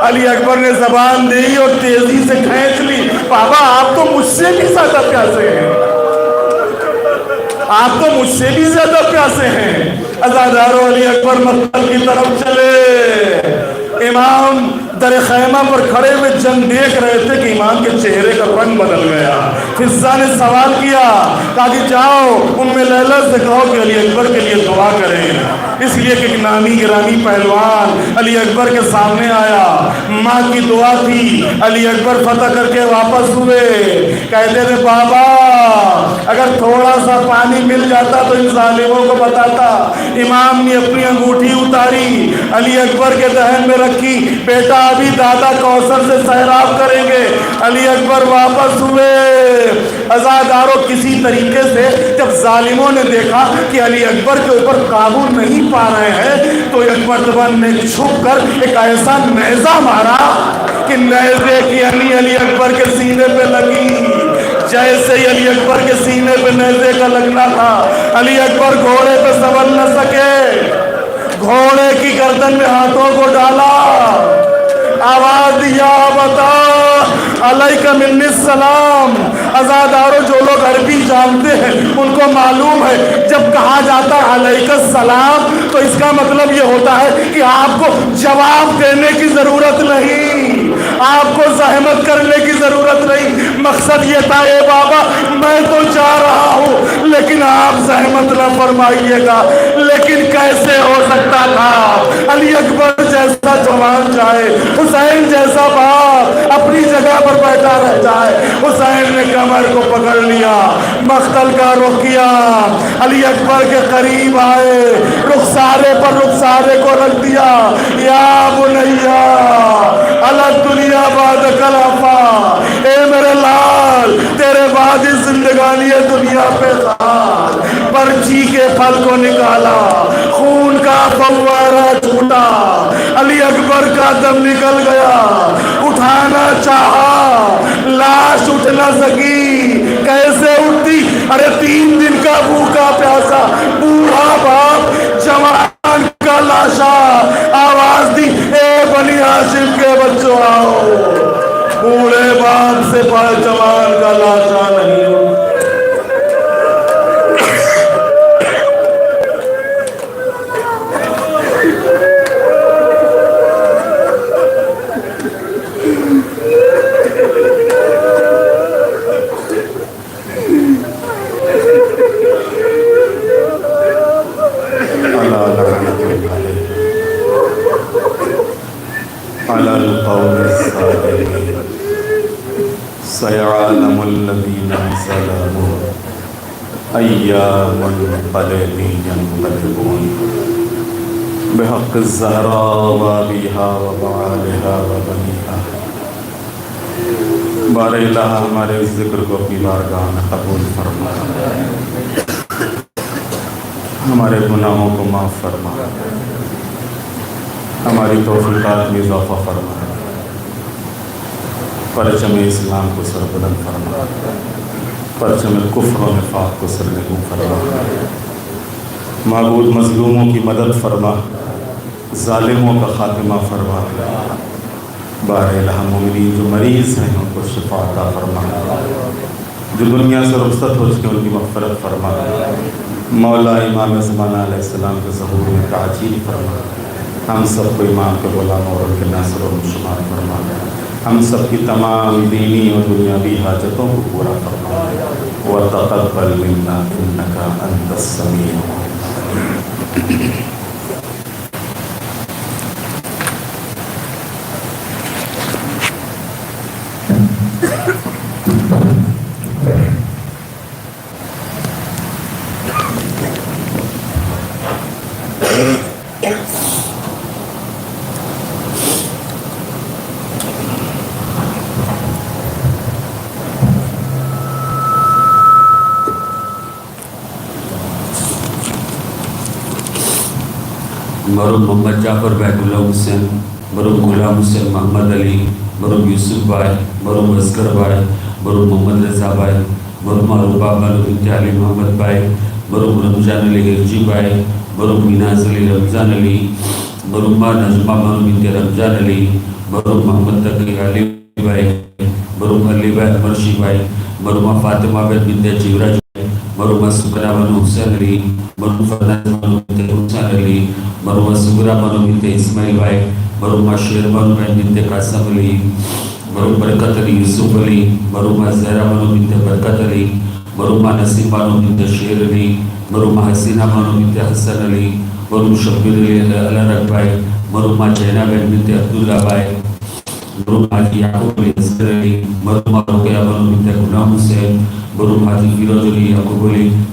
علی اکبر نے زبان دی اور تیزی سے کھینچ لی. بابا آپ تو مجھ سے بھی زیادہ پیاسے ہیں, آپ تو مجھ سے بھی زیادہ پیاسے ہیں. عزاداروں علی اکبر مقتل کی طرف چلے. امام در خیمہ پر کھڑے ہوئے جنگ دیکھ رہے تھے کہ امام کے چہرے کا رنگ بدل گیا. فضہ نے سوال کیا, کہا کہ جاؤ ام لیلہ سے کہو کہ علی اکبر کے لیے دعا کریں. اس لیے کہ ایک نامی گرامی پہلوان علی اکبر کے سامنے آیا. ماں کی دعا تھی, علی اکبر فتح کر کے واپس ہوئے. کہتے تھے بابا اگر تھوڑا سا پانی مل جاتا تو ان ظالموں کو بتاتا. امام نے اپنی انگوٹھی اتاری, علی اکبر کے دہن میں رکھی. بیٹا ابھی دادا کوثر سے سیراب کریں گے. علی اکبر واپس ہوئے. عزاداروں کسی طریقے سے جب ظالموں نے دیکھا کہ علی اکبر کے اوپر قابو نہیں پا رہے ہیں تو ایک مرتبہ نے چھپ کر ایک ایسا نیزہ مارا کہ نیزے کی علی اکبر کے سینے پہ لگی. جیسے ہی علی اکبر کے سینے پہ نیزے کا لگنا تھا, علی اکبر گھوڑے پہ سنبھل نہ سکے. گھوڑے کی گردن میں ہاتھوں کو ڈالا, آواز دیا بتا علیکہ منی السلام. عزاداروں جو لوگ عربی جانتے ہیں ان کو معلوم ہے جب کہا جاتا ہے علیکہ السلام تو اس کا مطلب یہ ہوتا ہے کہ آپ کو جواب دینے کی ضرورت نہیں, آپ کو زحمت کرنے کی ضرورت نہیں. مقصد یہ تھا اے بابا میں تو جا رہا ہوں لیکن آپ زحمت نہ فرمائیے گا. لیکن کیسے ہو سکتا تھا علی اکبر جیسا جوان جائے, حسین جیسا باپ اپنی جگہ پر بیٹھا رہ جائے. حسین نے کمر کو پکڑ لیا, مقتل کا رخ کیا, علی اکبر کے قریب آئے, رخسارے پر رخسارے کو رکھ دیا. یا بنیا الگ دنیا بعد کلافا, اے میرے لال تیرے بعد اس زندگانی دنیا پہ خال. پرچی کے پھل کو نکالا, خون کا فوارہ چھوٹا, علی اکبر کا دم نکل گیا. اٹھانا چاہا لاش اٹھ نہ سکی. کیسے اٹھتی؟ ارے 3 دن کا بھوکا پیاسا بوڑھا باپ جوان کا لاشا. آواز دی اے بنی ہاشم کے بچوں آؤ. بوڑھے باپ سے جوان کا لاشا نہیں اٹھتا. سيعلم الذين ظلموا أيام القلب ينقلبون بحق الزهراء وأبيها وبعالها وبنيها. بار الہ ہمارے اس ذکر کو اپنی بارگاہ میں قبول فرما, ہمارے گناہوں کو معاف فرما, ہماری توفیقات میں اضافہ فرما, پرچم اسلام کو سربلند فرما, پرچم کفر و نفاق کو سرنگوں فرما. معبود مظلوموں کی مدد فرما, ظالموں کا خاتمہ فرما. بار الہ مومنین جو مریض ہیں ان کو شفا عطا فرما, جو دنیا سے رخصت ہو چکے ان کی مغفرت فرما. مولا امام زمانہ علیہ السلام کے ظہور میں تعجیل فرما. ہم سب کو امام کے غلام اور ان کے ناصر و شمار فرما. ہم سب کی تمام دینی اور دنیاوی حاجتوں کو پورا فرما وتقبل منا انک انت السمیع العلیم۔ مرحوم محمد جعفر بیت اللہ حسین، مرحوم غلام حسین محمد علی، مرحوم یوسف بھائی، مرحوم اصغر بھائی، مرحوم محمد رضا بھائی، مرحوم عروبہ بانو بنت علی محمد بھائی، مرحوم رمضان علی ہرجی بھائی، مرحوم میناز علی رمضان علی، مرحوم نجمہ بانو بنت رمضان علی، مرحوم محمد تقی علی بھائی، مرحوم علی بھائی مرشی بھائی، مرحوم فاطمہ بنت جیورہ مرحوم سکرہ بنو حسین علی، مرحوم فرناز بنو بنت حسین علی، مرحوم سکرہ بنو بنت اسماعیل بھائی، مرحوم شیر بنو بنت قاسم علی، مرحوم برکت علی یوسف علی، مرحوم زہرہ بنو بنت برکت علی، مرحوم نسیم بنو بنت شیر علی، مرحوم حسینہ بنو بنت حسن علی، مرحوم شبیر علی الرق بھائی، مرحوم چینہ بنت عبداللہ بھائی، مرحوم حاجی یعقوب علی اصغر علی، مرحوم رقیہ بنو بنت غلام حسین، مرحوم حاجی فیروز علی یعقوب علی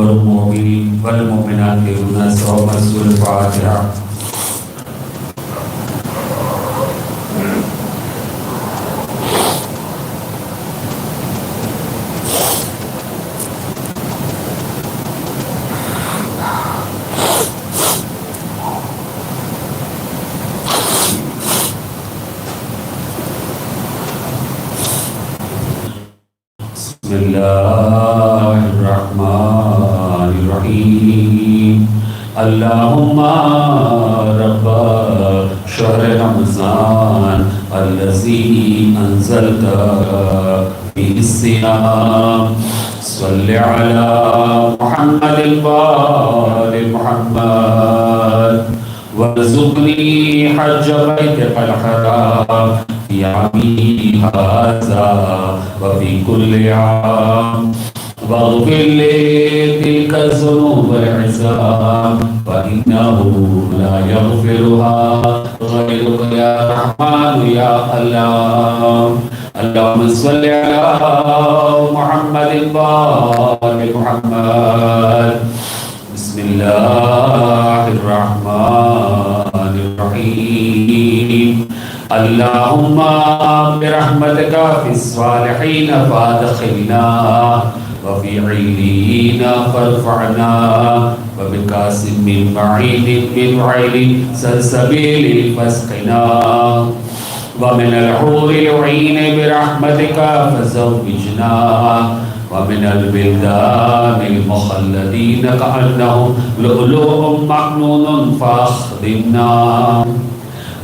مرحوم مومنین والمومنات کے گناہ ثواب رسول فاتحہ۔ بسم اللہ الرحمن الرحیم اللہم رب شہر رمضان الذی انزلت فیہ الصیام صلی علی محمد وآل محمد وارزقنی حج بیتک الحرام فی عامی ھذا وفی کل عام واغفر لی تلک الذنوب العظام فإنه لا يغفرها غيرك يا رحمن يا الله اللهم صل على محمد وآل محمد بسم الله الرحمن الرحيم اللهم برحمتك في الصالحين فادخلنا وفي عليين فارفعنا وبكاس من بعيد من عيل سلسبيل فاسقنا ومن الحور العين برحمتك فزوجنا ومن البلدان المخلدين كأنهم لؤلؤ مكنون فاخدمنا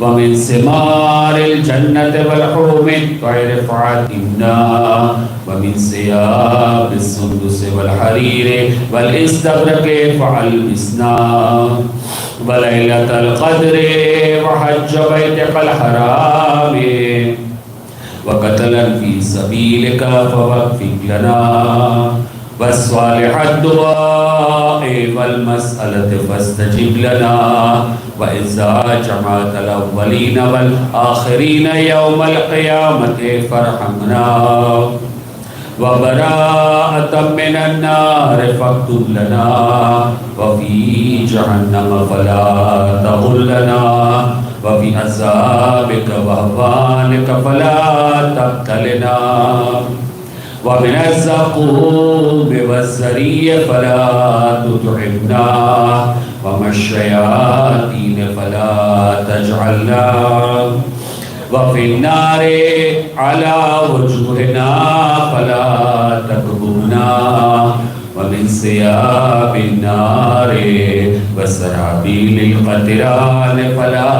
ومن ثمار الجنة والحور غير فاطمنا ومن ثياب السندس والحرير والاستبرق فالبسنا وليلة القدر وحج بيتك الحرام وقتلا في سبيلك فوفق لنا والصالح الدعاء والمسألة فاستجب لنا وإذا جمعت الأولين والآخرين يوم القيامة فارحمنا وبراءة من النار فاكتب لنا وفي جهنم فلا تغلنا وفي عذابك وهوانك فلا تبتلنا ومن الزقوم والزري فلا تتعبنا ومن الشياطين فلا تجعلنا وفي النار على وجوهنا فلا تكبنا ومن ثياب النار وسرابيل القطران فلا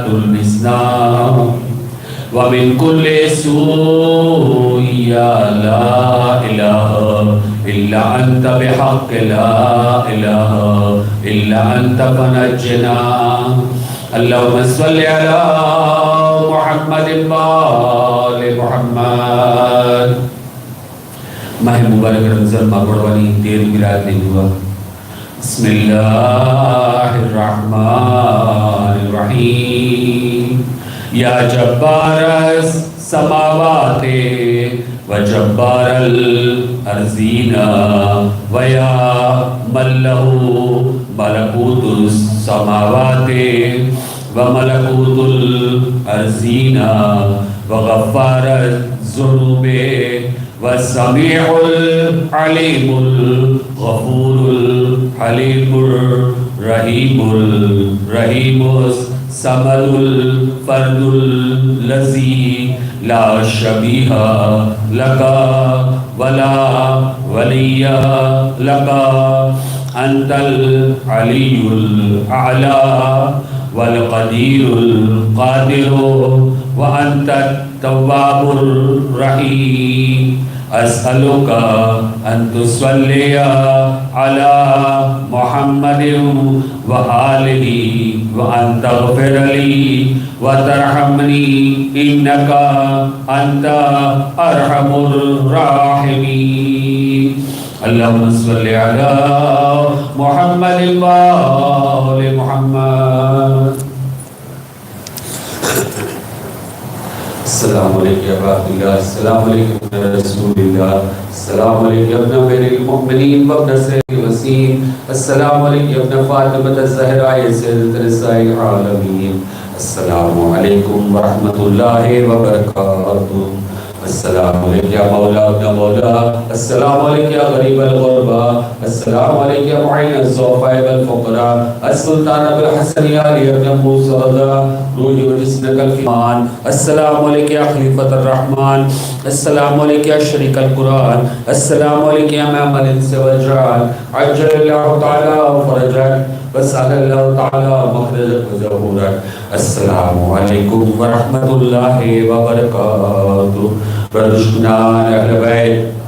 تلبسنا ومن كل سوء يا لا إله إلا أنت بحق لا إله إلا أنت فنجنا اللهم صل على محمد وآل محمد. ماہ مبارک رمضان ماہ پڑھوانی دیر میلاد نہیں ہوا. بسم اللہ الرحمن الرحیم. یا جبار السماوات و جبار الارضین و یا من له ملکوت السماوات و ملکوت الارضین و غفار الذنوب والسمیع العلیم الغفور الحلیم الرحیم الرحیم الصمد الفرد الذی لا شبیہ لک ولا ولی لک انت العلی الاعلی والقدیر القادر وانت التواب الرحیم. اسألک ان تصلی علی محمد وآلہ وان تغفر لی وترحمنی انک انت ارحم الراحمین. اللہم صلی علی محمد وآل محمد. السلام علیکم یا عباد اللہ. السلام علیکم یا رسول اللہ. السلام علیکم یا ابن امیر المؤمنین و ابن سید الوسیم. السلام علیکم یا ابن فاطمہ الزہراء سیدۃ نساء العالمین. السلام علیکم ورحمۃ اللہ وبرکاتہ. السلام علیکم یا مولا ابن مولا. السلام علیکم یا غریب الغربا. السلام علیکم یا معین الضعفاء والفقراء. السلطان ابو الحسن علی ابن موسیٰ رضا روح و جسم الفیمان. السلام علیکم یا خلیفۃ الرحمن. السلام علیکم یا شریک القرآن. السلام علیکم یا امام الانس والجان. عجل اللہ تعالی فرجک وسأل اللہ تعالی مخرجک وظہورک. السلام علیکم ورحمۃ اللہ وبرکاتہ. برشنان اہل بیت